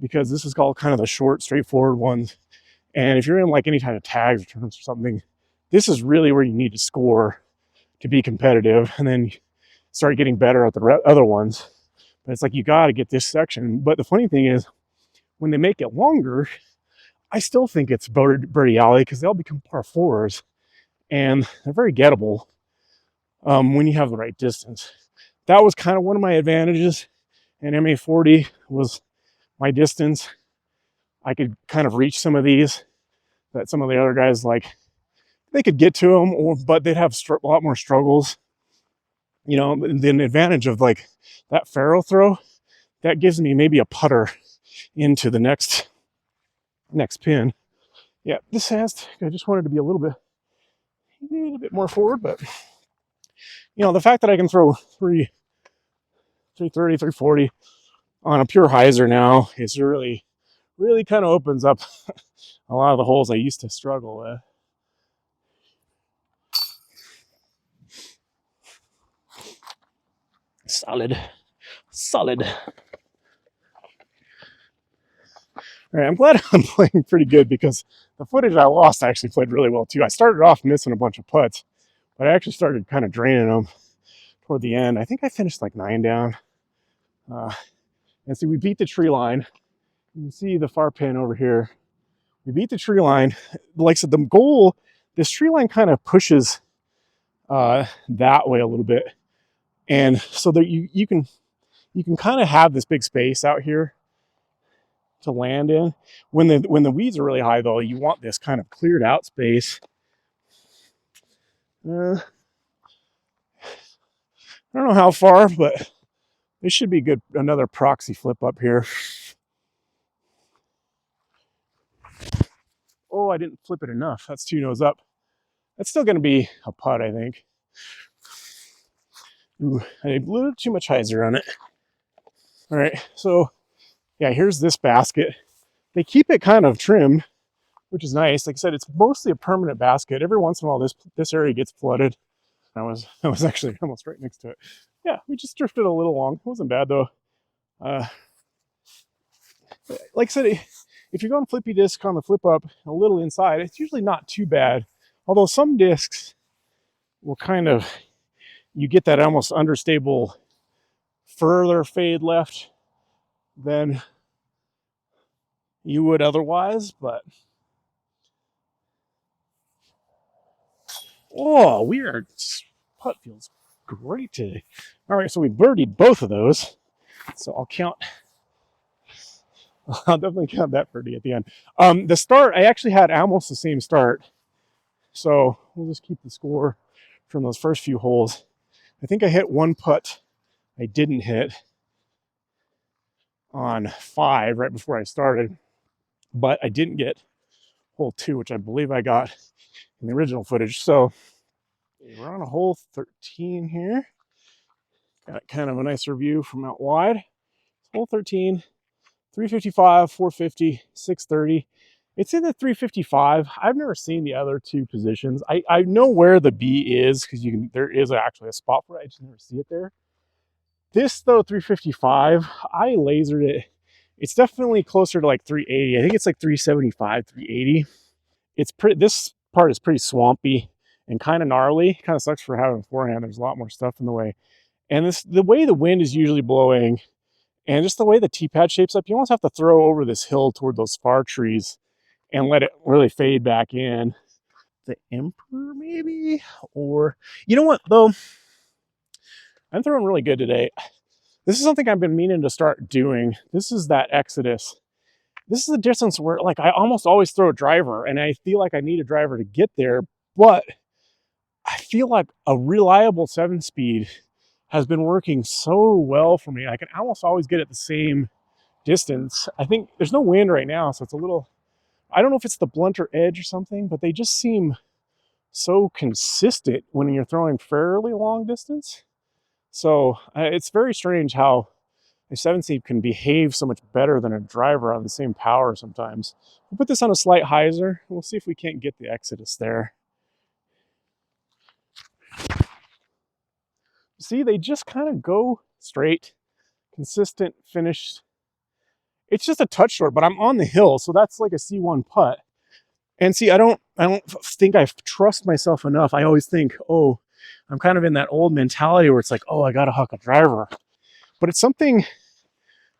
because this is called kind of the short, straightforward ones. And if you're in like any kind of tags or tournaments or something, this is really where you need to score to be competitive, and then start getting better at the other ones. But it's like you got to get this section. But the funny thing is, when they make it longer, I still think it's birdie alley because they'll become par fours, and they're very gettable when you have the right distance. That was kind of one of my advantages in MA40 was my distance. I could kind of reach some of these that some of the other guys, like, they could get to them, but they'd have a lot more struggles. You know, the advantage of like that Faro throw, that gives me maybe a putter into the next pin. Yeah, this has, I just wanted to be a little bit more forward, but you know, the fact that I can throw 330, 340 on a pure hyzer now is really kind of opens up a lot of the holes I used to struggle with. Solid. All right, I'm glad I'm playing pretty good because the footage I lost, I actually played really well too. I started off missing a bunch of putts, but I actually started kind of draining them toward the end. I think I finished like 9 down. And see, we beat the tree line. You can see the far pin over here. We beat the tree line. Like I said, the goal, this tree line kind of pushes that way a little bit. And so that you can kind of have this big space out here to land in. When the weeds are really high though, you want this kind of cleared out space. I don't know how far, but this should be good. Another proxy flip up here. Oh, I didn't flip it enough. That's 2 nose up. That's still going to be a putt, I think. Ooh, I did a little too much hyzer on it. All right, so yeah, here's this basket. They keep it kind of trimmed, which is nice. Like I said, it's mostly a permanent basket. Every once in a while, this area gets flooded. I was actually almost right next to it. Yeah, we just drifted a little long. It wasn't bad though. Like I said, if you're going flippy disc on the flip up a little inside, it's usually not too bad. Although some discs will kind of, you get that almost understable further fade left than you would otherwise, but oh, putt feels great today. All right, so we birdied both of those. So I'll definitely count that birdie at the end. The start, I actually had almost the same start. So we'll just keep the score from those first few holes. I think I hit one putt I didn't hit on 5 right before I started, but I didn't get hole 2, which I believe I got in the original footage. So we're on a hole 13 here. Got kind of a nicer view from out wide. Hole 13, 355, 450, 630. It's in the 355. I've never seen the other 2 positions. I know where the B is because there is actually a spot for it. I just never see it there. This though, 355, I lasered it. It's definitely closer to like 380. I think it's like 375, 380. This part is pretty swampy and kind of gnarly. Kind of sucks for having forehand. There's a lot more stuff in the way. And the way the wind is usually blowing and just the way the tee pad shapes up, you almost have to throw over this hill toward those far trees and let it really fade back in. The Emperor maybe? Or, you know what though? I'm throwing really good today. This is something I've been meaning to start doing. This is that Exodus. This is a distance where like I almost always throw a driver and I feel like I need a driver to get there, but I feel like a reliable 7-speed has been working so well for me. I can almost always get at the same distance. I think there's no wind right now, so it's a little, I don't know if it's the blunter edge or something, but they just seem so consistent when you're throwing fairly long distance. So it's very strange how a 7-speed can behave so much better than a driver on the same power sometimes. We'll put this on a slight hyzer. We'll see if we can't get the Exodus there. See, they just kind of go straight, consistent, finished. It's just a touch short, but I'm on the hill, so that's like a C1 putt. And see, I don't think I trust myself enough. I always think, oh, I'm kind of in that old mentality where it's like, oh, I got to huck a driver. But it's something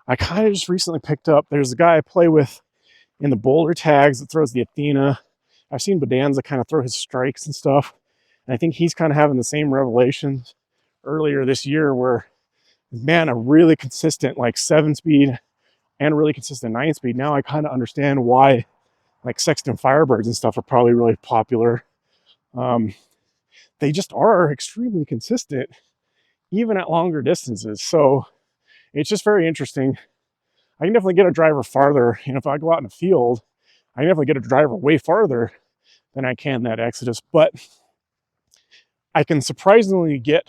I kind of just recently picked up. There's a guy I play with in the boulder tags that throws the Athena. I've seen Bodanza kind of throw his strikes and stuff. And I think he's kind of having the same revelations earlier this year where, man, a really consistent like 7-speed and a really consistent 9-speed. Now I kind of understand why like Sexton Firebirds and stuff are probably really popular. They just are extremely consistent, even at longer distances. So it's just very interesting. I can definitely get a driver farther. And if I go out in the field, I can definitely get a driver way farther than I can that Exodus. But I can surprisingly get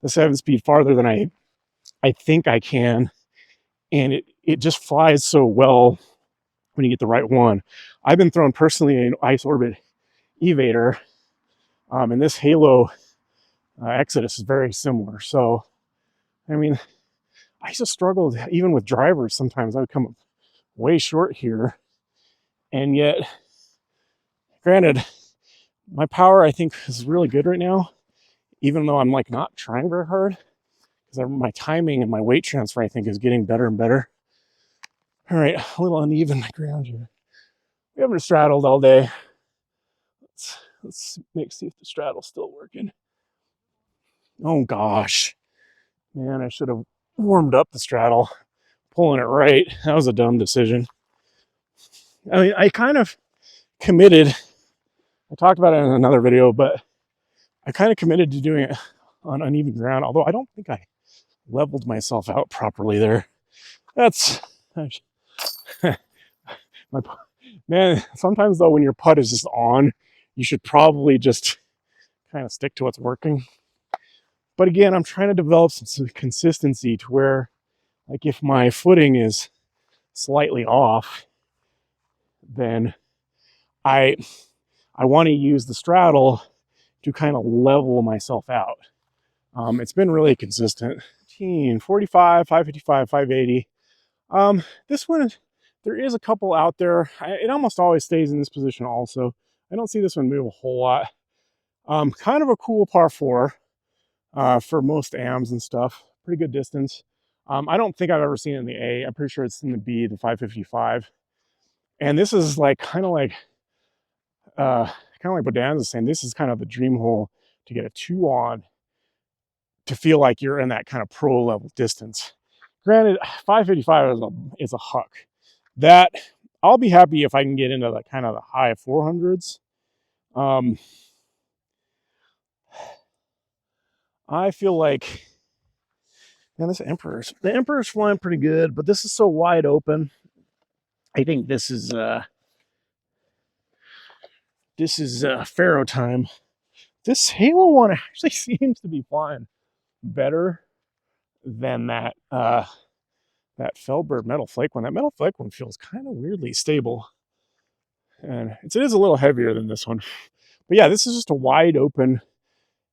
the 7-speed farther than I think I can. And it just flies so well when you get the right one. I've been throwing personally an ice orbit evader, and this Halo Exodus is very similar. So, I mean, I just struggled even with drivers. Sometimes I would come up way short here, and yet, granted, my power I think is really good right now, even though I'm like not trying very hard, because my timing and my weight transfer I think is getting better and better. All right, a little uneven ground here. We haven't straddled all day. Let's see if the straddle's still working. Oh gosh, man, I should have warmed up the straddle, pulling it right. That was a dumb decision. I mean, I kind of committed. I talked about it in another video, but I kind of committed to doing it on uneven ground, although I don't think I leveled myself out properly there. That's my man. Sometimes though, when your putt is just on, you should probably just kind of stick to what's working. But again, I'm trying to develop some consistency to where, like, if my footing is slightly off, then I want to use the straddle to kind of level myself out. It's been really consistent. 45, 555, 580. This one, there is a couple out there. It almost always stays in this position also. I don't see this one move a whole lot. Kind of a cool par 4 for most AMs and stuff. Pretty good distance. I don't think I've ever seen it in the A. I'm pretty sure it's in the B, the 555. And this is like kind of like Bodanza saying, this is kind of the dream hole to get a 2 on, to feel like you're in that kind of pro level distance. Granted, 555 is a huck. That I'll be happy if I can get into the kind of the high 400s. I feel like, man, the Emperor's flying pretty good, but this is so wide open. I think this is Pharaoh time. This Halo one actually seems to be flying better than that that Feldberg Metal Flake one. That Metal Flake one feels kind of weirdly stable, and it is a little heavier than this one. But yeah, this is just a wide open.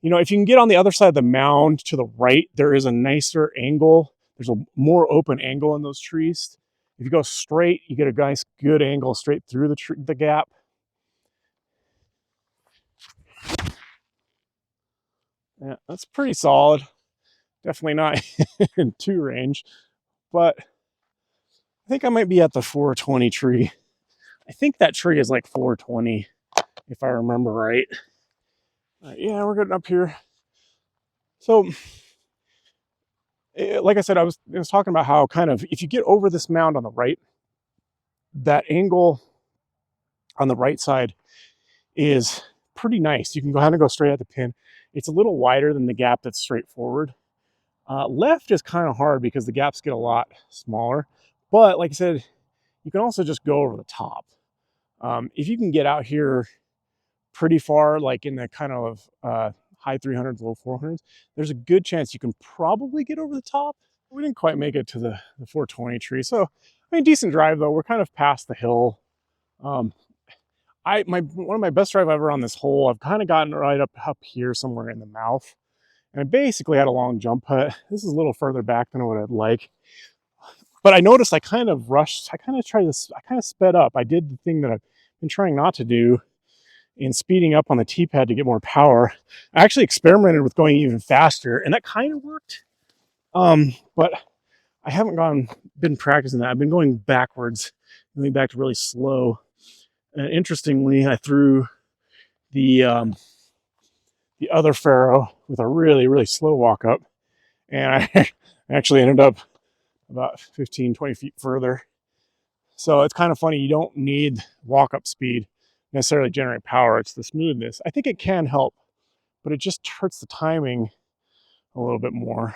You know, if you can get on the other side of the mound to the right, there is a nicer angle. There's a more open angle in those trees. If you go straight, you get a nice good angle straight through the gap. Yeah, that's pretty solid. Definitely not in 2 range, but I think I might be at the 420 tree. I think that tree is like 420, if I remember right. Yeah, we're getting up here. So, like I said, I was talking about how kind of, if you get over this mound on the right, that angle on the right side is pretty nice. You can go ahead and go straight at the pin. It's a little wider than the gap that's straight forward. Left is kind of hard because the gaps get a lot smaller. But like I said, you can also just go over the top. If you can get out here pretty far, like in the kind of high 300s, low 400s, there's a good chance you can probably get over the top. we didn't quite make it to the 420 tree. So, I mean, decent drive though. We're kind of past the hill. Um, one of my best drive ever on this hole. I've kind of gotten right up here somewhere in the mouth, and I basically had a long jump putt. This is a little further back than what I'd like, but I noticed I kind of rushed. I kind of sped up. I did the thing that I've been trying not to do in speeding up on the tee pad to get more power. I actually experimented with going even faster, and that kind of worked. But I haven't been practicing that. I've been going backwards, going back to really slow. And interestingly, I threw the other faro with a really, really slow walk up, and I actually ended up about 15, 20 feet further. So it's kind of funny. You don't need walk up speed necessarily to generate power. It's the smoothness. I think it can help, but it just hurts the timing a little bit more.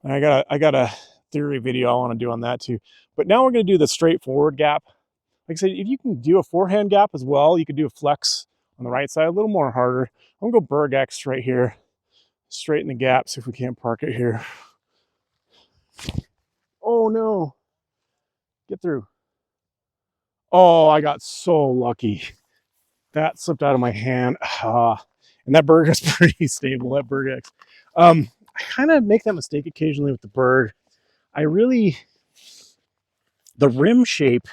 And I got a theory video I want to do on that too. But now we're going to do the straightforward gap. Like I said, if you can do a forehand gap as well, you could do a flex on the right side, a little more harder. I'm going to go Berg X right here, straighten the gap, see if we can't park it here. Oh no, get through. Oh, I got so lucky. That slipped out of my hand. And that Berg is pretty stable, that Berg X. I kind of make that mistake occasionally with the Berg. The rim shape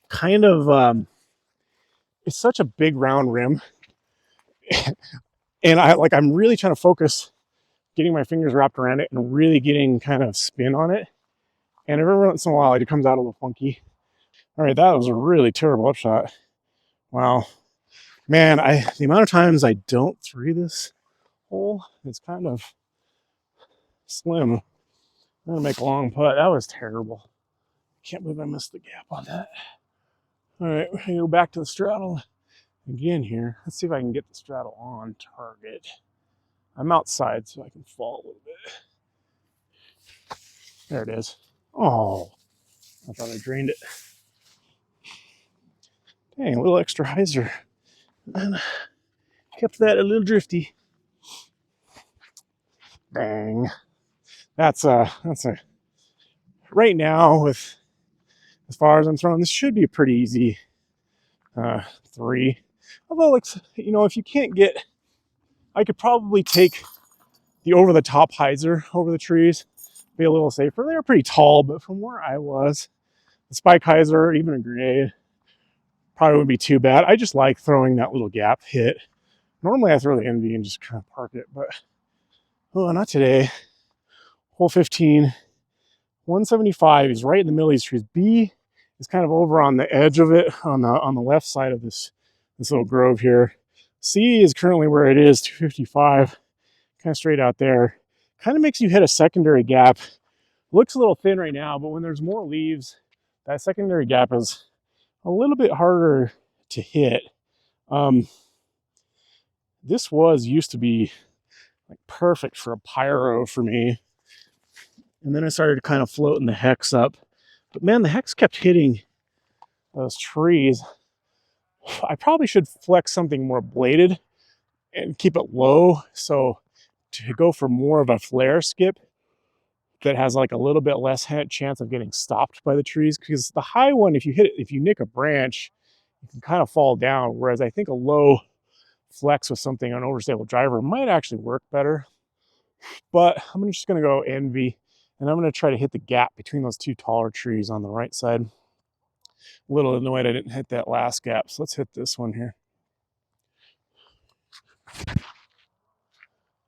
kind of, it's such a big round rim. And I'm really trying to focus, getting my fingers wrapped around it and really getting kind of spin on it. And every once in a while, it comes out a little funky. All right, that was a really terrible upshot. Wow. Man, the amount of times I don't three this hole, it's kind of slim. I'm gonna make a long putt. That was terrible. Can't believe I missed the gap on that. All right, we're gonna go back to the straddle again here. Let's see if I can get the straddle on target. I'm outside, so I can fall a little bit. There it is. Oh, I thought I drained it. Dang, a little extra hyzer. And kept that a little drifty. Bang. That's a right now, with as far as I'm throwing, this should be a pretty easy 3. Although, if you can't get, I could probably take the over the top hyzer over the trees, be a little safer. They were pretty tall, but from where I was, the spike hyzer, even a grenade, probably wouldn't be too bad. I just like throwing that little gap hit. Normally I throw the envy and just kind of park it, but not today. Hole 15, 175 is right in the middle of these trees. B is kind of over on the edge of it, on the left side of this little grove here. C is currently where it is, 255, kind of straight out there. Kind of makes you hit a secondary gap. Looks a little thin right now, but when there's more leaves, that secondary gap is a little bit harder to hit. This used to be like perfect for a pyro for me. And then I started kind of floating the hex up. But man, the hex kept hitting those trees. I probably should flex something more bladed and keep it low. So to go for more of a flare skip that has like a little bit less chance of getting stopped by the trees. Because the high one, if you nick a branch, you can kind of fall down. Whereas I think a low flex with something on an overstable driver might actually work better. But I'm just going to go envy, and I'm going to try to hit the gap between those two taller trees on the right side. A little annoyed I didn't hit that last gap, so let's hit this one here. A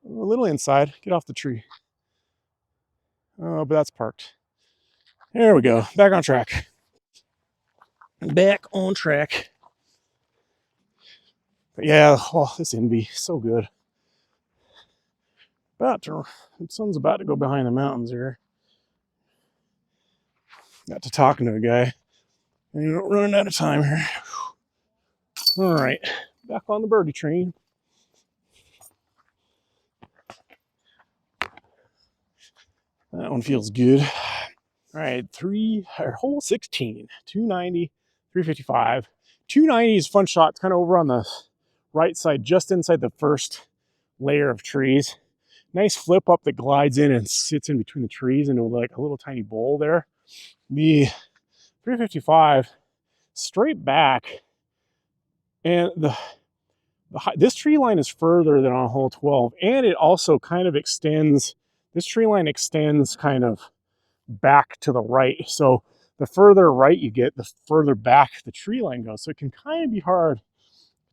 little inside, get off the tree. Oh, but that's parked. There we go, back on track. Back on track. But yeah, this envy, so good. The sun's about to go behind the mountains here. Got to talking to a guy. And you're running out of time here. All right, back on the birdie train. That one feels good. All right, hole 16, 290, 355. 290 is a fun shot. It's kind of over on the right side, just inside the first layer of trees. Nice flip up that glides in and sits in between the trees into like a little tiny bowl there. The 355 straight back, and this tree line is further than on hole 12, and it also kind of extends. This tree line extends kind of back to the right. So the further right you get, the further back the tree line goes. So it can kind of be hard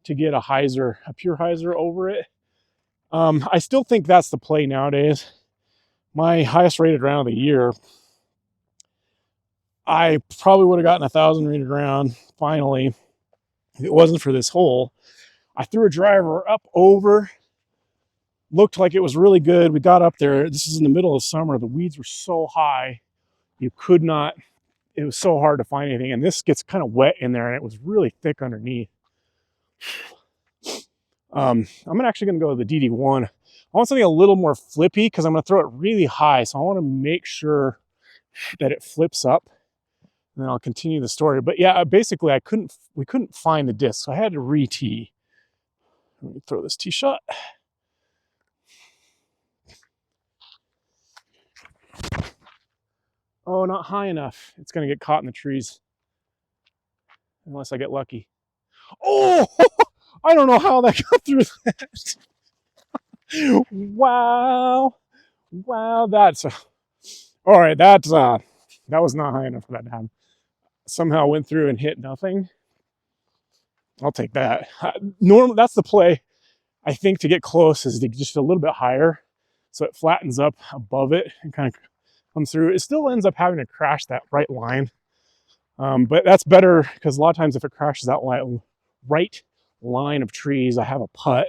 to get a pure hyzer over it. I still think that's the play nowadays. My highest rated round of the year, I probably would have gotten 1,000 rated round finally if it wasn't for this hole. I threw a driver up over, looked like it was really good. We got up there. This is in the middle of summer. The weeds were so high, you could not, it was so hard to find anything. And this gets kind of wet in there, and it was really thick underneath. I'm actually going to go to the DD1. I want something a little more flippy because I'm going to throw it really high. So I want to make sure that it flips up, and then I'll continue the story. But yeah, basically we couldn't find the disc, so I had to re-tee. Let me throw this tee shot. Oh, not high enough. It's going to get caught in the trees unless I get lucky. Oh, I don't know how that got through that. Wow. That's all right. That was not high enough for that to happen. Somehow went through and hit nothing. I'll take that. Normally, that's the play. I think to get close is to just a little bit higher, so it flattens up above it and kind of comes through. It still ends up having to crash that right line, but that's better because a lot of times if it crashes that right line of trees, I have a putt.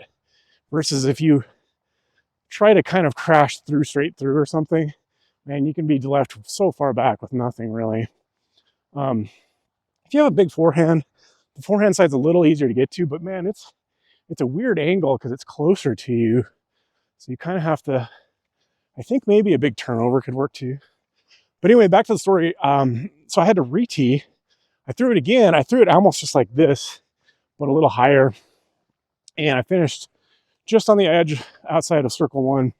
Versus if you try to kind of crash through straight through or something, man, you can be left so far back with nothing really. If you have a big forehand, the forehand side's a little easier to get to, but man, it's a weird angle because it's closer to you. So you kind of have to, I think maybe a big turnover could work too. But anyway, back to the story. So I had to re-tee. I threw it again. I threw it almost just like this, but a little higher. And I finished just on the edge outside of circle one,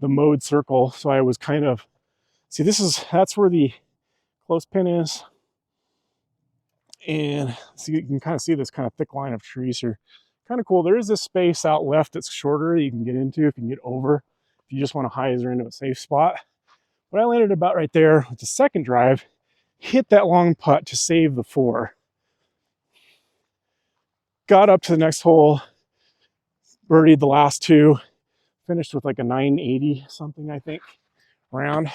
the mode circle. So I was kind of, see, that's where the close pin is. And so you can kind of see this kind of thick line of trees here. Kind of cool. There is this space out left that's shorter that you can get into if you can get over, if you just want to hyzer into a safe spot. But I landed about right there with the second drive, hit that long putt to save the 4. Got up to the next hole, birdied the last 2, finished with like a 980 something, I think, round.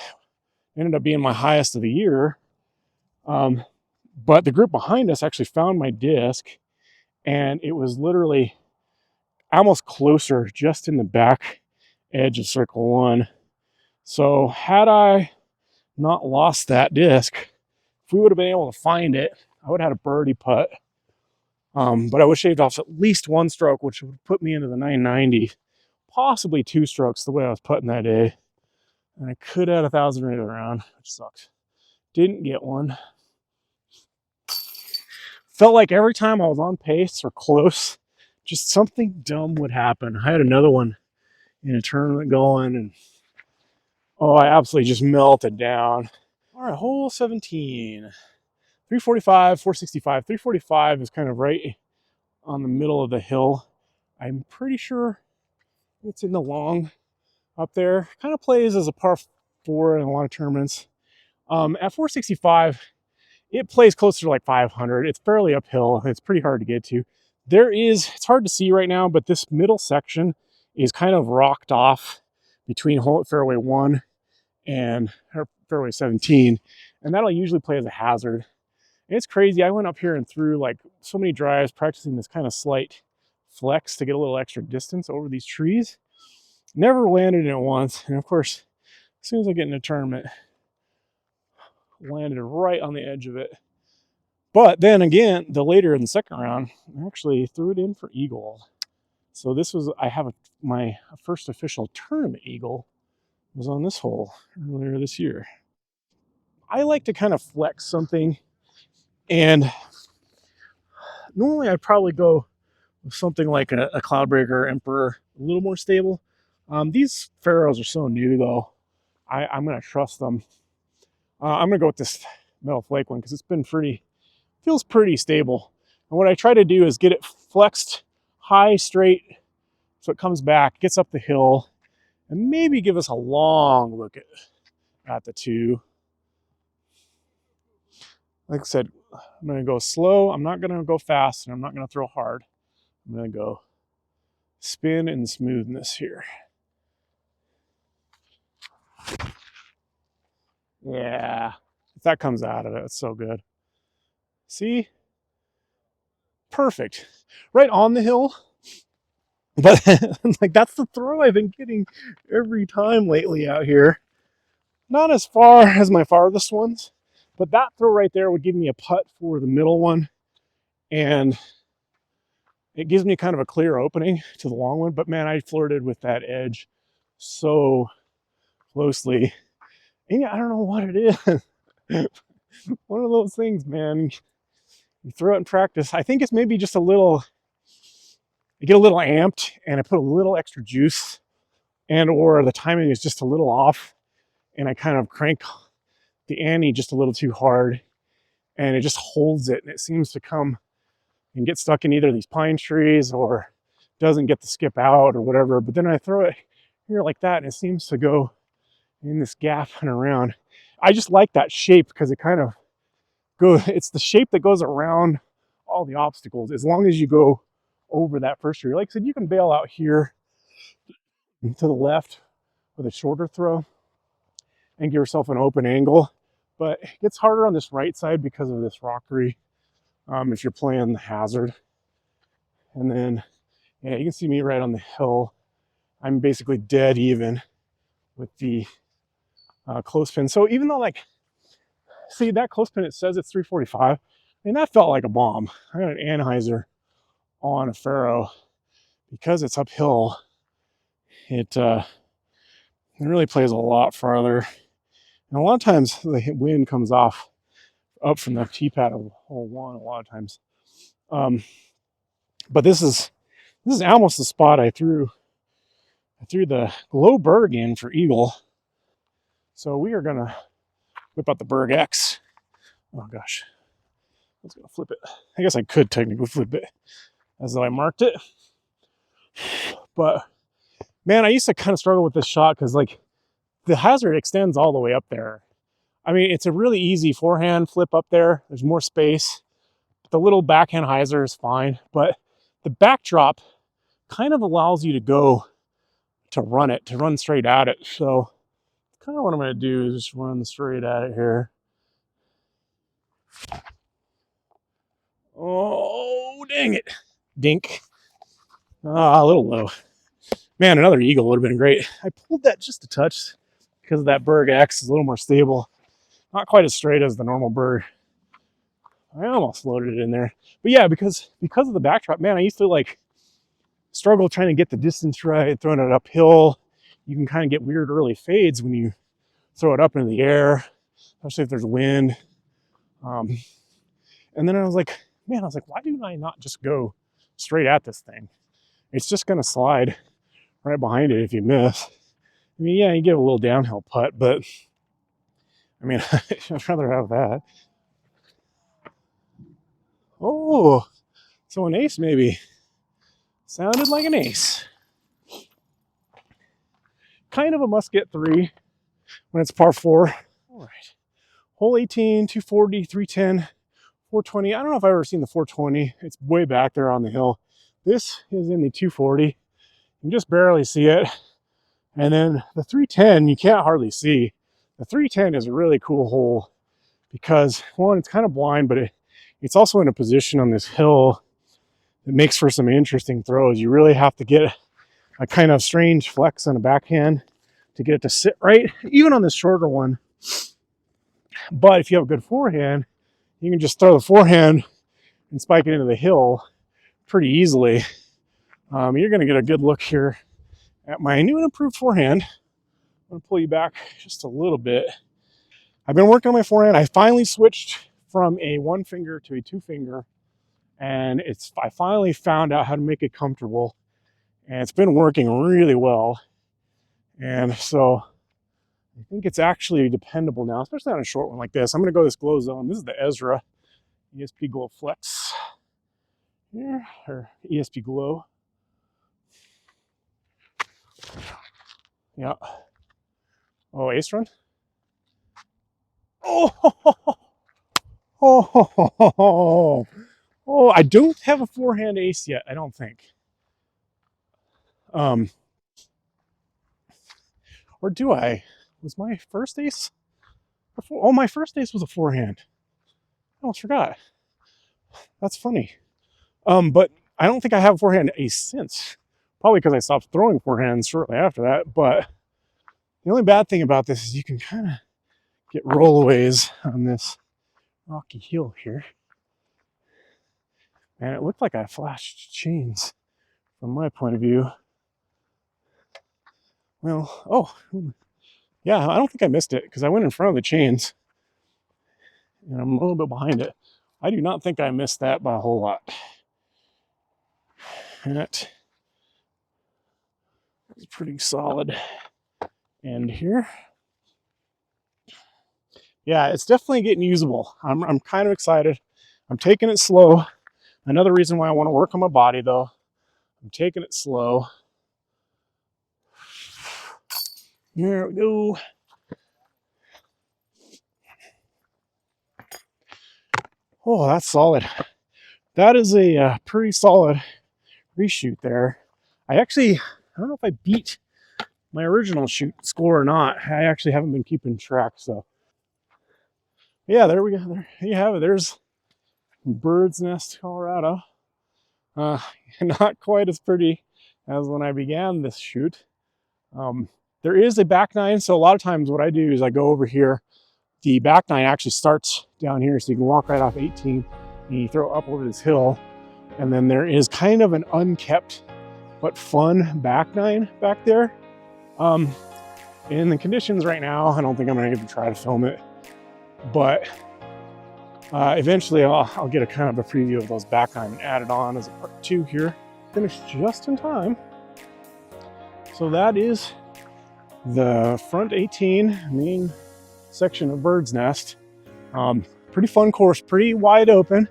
Ended up being my highest of the year. But the group behind us actually found my disc, and it was literally almost closer, just in the back edge of circle one. So had I not lost that disc, if we would have been able to find it, I would have had a birdie putt. But I would have shaved off at least 1 stroke, which would put me into the 990, possibly 2 strokes the way I was putting that day. And I could have had 1,000 rated around, which sucked. Didn't get one. Felt like every time I was on pace or close, just something dumb would happen. I had another one in a tournament going, and I absolutely just melted down. All right, hole 17. 345, 465. 345 is kind of right on the middle of the hill. I'm pretty sure it's in the long up there. Kind of plays as a par 4 in a lot of tournaments. At 465, it plays closer to like 500. It's fairly uphill. It's pretty hard to get to. It's hard to see right now, but this middle section is kind of rocked off between fairway 1 and fairway 17. And that'll usually play as a hazard. And it's crazy. I went up here and threw like so many drives practicing this kind of slight flex to get a little extra distance over these trees. Never landed in it once. And of course, as soon as I get in a tournament, landed right on the edge of it. But then again, later in the second round, I actually threw it in for eagle. So my first official tournament eagle was on this hole earlier this year. I like to kind of flex something, and normally I'd probably go with something like a Cloudbreaker Emperor, a little more stable. These Faroes are so new though. I'm gonna trust them. I'm gonna go with this metal flake one because it's been feels pretty stable. And what I try to do is get it flexed high, straight, so it comes back, gets up the hill, and maybe give us a long look at the two. Like I said, I'm gonna go slow. I'm not gonna go fast, and I'm not gonna throw hard. I'm gonna go spin and smoothness here. Yeah, if that comes out of it, it's so good. See? Perfect. Right on the hill. But like that's the throw I've been getting every time lately out here. Not as far as my farthest ones, but that throw right there would give me a putt for the middle one. And it gives me kind of a clear opening to the long one. But man, I flirted with that edge so closely. And yeah, I don't know what it is. One of those things, man. You throw it in practice. I think it's maybe just a little, I get a little amped and I put a little extra juice, and or the timing is just a little off and I kind of crank the ante just a little too hard and it just holds it, and it seems to come and get stuck in either these pine trees or doesn't get the skip out or whatever. But then I throw it here like that and it seems to go in this gap and around. I just like that shape because it kind of goes, it's the shape that goes around all the obstacles as long as you go over that first tree. Like I said, you can bail out here to the left with a shorter throw and give yourself an open angle, but it gets harder on this right side because of this rockery if you're playing the hazard. And then, yeah, you can see me right on the hill. I'm basically dead even with the clothespin. So even though, like, see that clothespin, it says it's 345. I mean, that felt like a bomb. I got an anhyzer on a Faro because it's uphill. It really plays a lot farther. And a lot of times the wind comes off up from the tee pad of hole one a lot of times. But this is almost the spot I threw the glow berg in for eagle. So we are gonna whip out the Berg X. Oh gosh, I was gonna flip it. I guess I could technically flip it as though I marked it. But man, I used to kind of struggle with this shot because like the hazard extends all the way up there. I mean, it's a really easy forehand flip up there. There's more space. The little backhand hyzer is fine, but the backdrop kind of allows you to run straight at it. So kind of what I'm going to do is just run straight at it here. Oh, dang it. Dink. A little low. Man, another eagle would have been great. I pulled that just a touch because of that Berg X is a little more stable. Not quite as straight as the normal Berg. I almost loaded it in there. But yeah, because of the backdrop, man, I used to like struggle trying to get the distance right, throwing it uphill. You can kind of get weird early fades when you throw it up into the air, especially if there's wind. And then I was like, why do I not just go straight at this thing? It's just going to slide right behind it if you miss. I mean, yeah, you get a little downhill putt, but I mean, I'd rather have that. Oh, so an ace maybe. Sounded like an ace. Kind of a must get 3 when it's par 4. All right. Hole 18, 240, 310, 420. I don't know if I've ever seen the 420. It's way back there on the hill. This is in the 240. You can just barely see it. And then the 310, you can't hardly see. The 310 is a really cool hole because, one, it's kind of blind, but it's also in a position on this hill that makes for some interesting throws. You really have to get a kind of strange flex on a backhand to get it to sit right, even on this shorter one. But if you have a good forehand, you can just throw the forehand and spike it into the hill pretty easily. You're going to get a good look here at my new and improved forehand. I'm going to pull you back just a little bit. I've been working on my forehand. I finally switched from a 1 finger to a 2 finger, and I finally found out how to make it comfortable, and it's been working really well. And so I think it's actually dependable now, especially on a short one like this. I'm going to go this glow zone. This is the Ezra ESP Glow Flex here, or ESP Glow. Yeah. Oh, ace run. Oh, oh, oh, I don't have a forehand ace yet, I don't think. Or do I? Was my first ace? Oh, my first ace was a forehand. I almost forgot. That's funny. But I don't think I have a forehand ace since. Probably because I stopped throwing forehands shortly after that. But the only bad thing about this is you can kind of get rollaways on this rocky hill here. And it looked like I flashed chains from my point of view. Well, oh, yeah, I don't think I missed it because I went in front of the chains and I'm a little bit behind it. I do not think I missed that by a whole lot. That is pretty solid end here. Yeah, it's definitely getting usable. I'm kind of excited. I'm taking it slow. Another reason why I want to work on my body though. I'm taking it slow. There we go. Oh, that's solid. That is a pretty solid reshoot there. I don't know if I beat my original shoot score or not. I actually haven't been keeping track, so. Yeah, there we go. There you have it. There's Bird's Nest, Colorado. Not quite as pretty as when I began this shoot. There is a back nine, so a lot of times what I do is I go over here. The back nine actually starts down here, so you can walk right off 18 and you throw up over this hill. And then there is kind of an unkept but fun back nine back there. In the conditions right now, I don't think I'm gonna even try to film it, but eventually I'll get a kind of a preview of those back nine and add it on as a part 2 here. Finished just in time. So that is the front 18 main section of Bird's Nest. Pretty fun course, pretty wide open,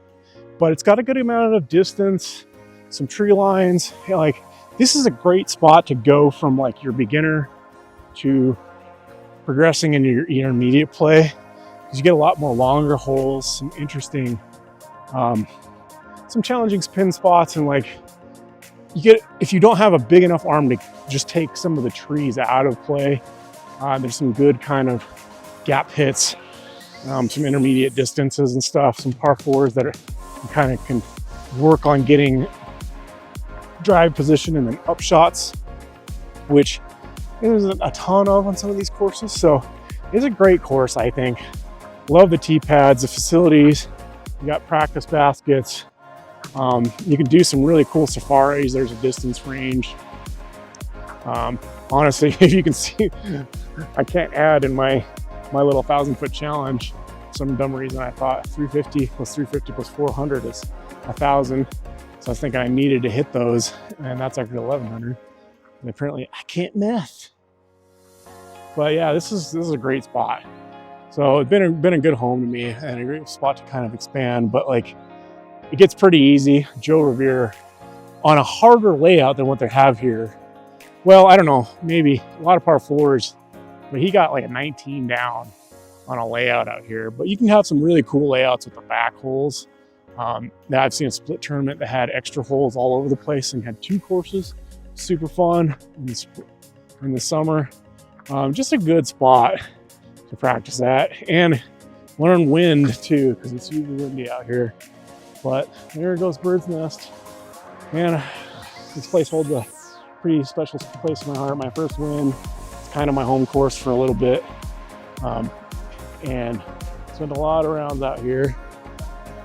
but it's got a good amount of distance, some tree lines. You know, like this is a great spot to go from like your beginner to progressing into your intermediate play, because you get a lot more longer holes, some interesting, some challenging spin spots, and like you get, if you don't have a big enough arm to just take some of the trees out of play, there's some good kind of gap hits, some intermediate distances and stuff, some par fours that you kind of can work on getting drive position and then upshots, which there's a ton of on some of these courses. So it's a great course, I think. Love the tee pads, the facilities. You got practice baskets. You can do some really cool safaris. There's a distance range. Honestly, if you can see, I can't add in my little 1,000-foot challenge. For some dumb reason I thought 350 plus 350 plus 400 is 1,000. So I was thinking I needed to hit those, and that's actually 1,100. And apparently I can't math. But yeah, this is a great spot. So it's been a good home to me and a great spot to kind of expand. But like, it gets pretty easy. Joe Revere on a harder layout than what they have here. Well, I don't know, maybe a lot of par fours, but he got like a 19 down on a layout out here. But you can have some really cool layouts with the back holes. Now I've seen a split tournament that had extra holes all over the place and had 2 courses. Super fun in the summer. Just a good spot to practice at and learn wind too, because it's usually windy out here. But there goes Bird's Nest. And this place holds a pretty special place in my heart. My first win. It's kind of my home course for a little bit. And spent a lot of rounds out here.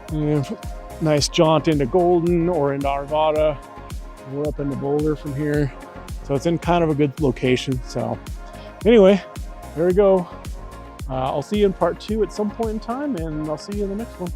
And nice jaunt into Golden or into Arvada. We're up into Boulder from here. So it's in kind of a good location. So anyway, there we go. I'll see you in part 2 at some point in time, and I'll see you in the next one.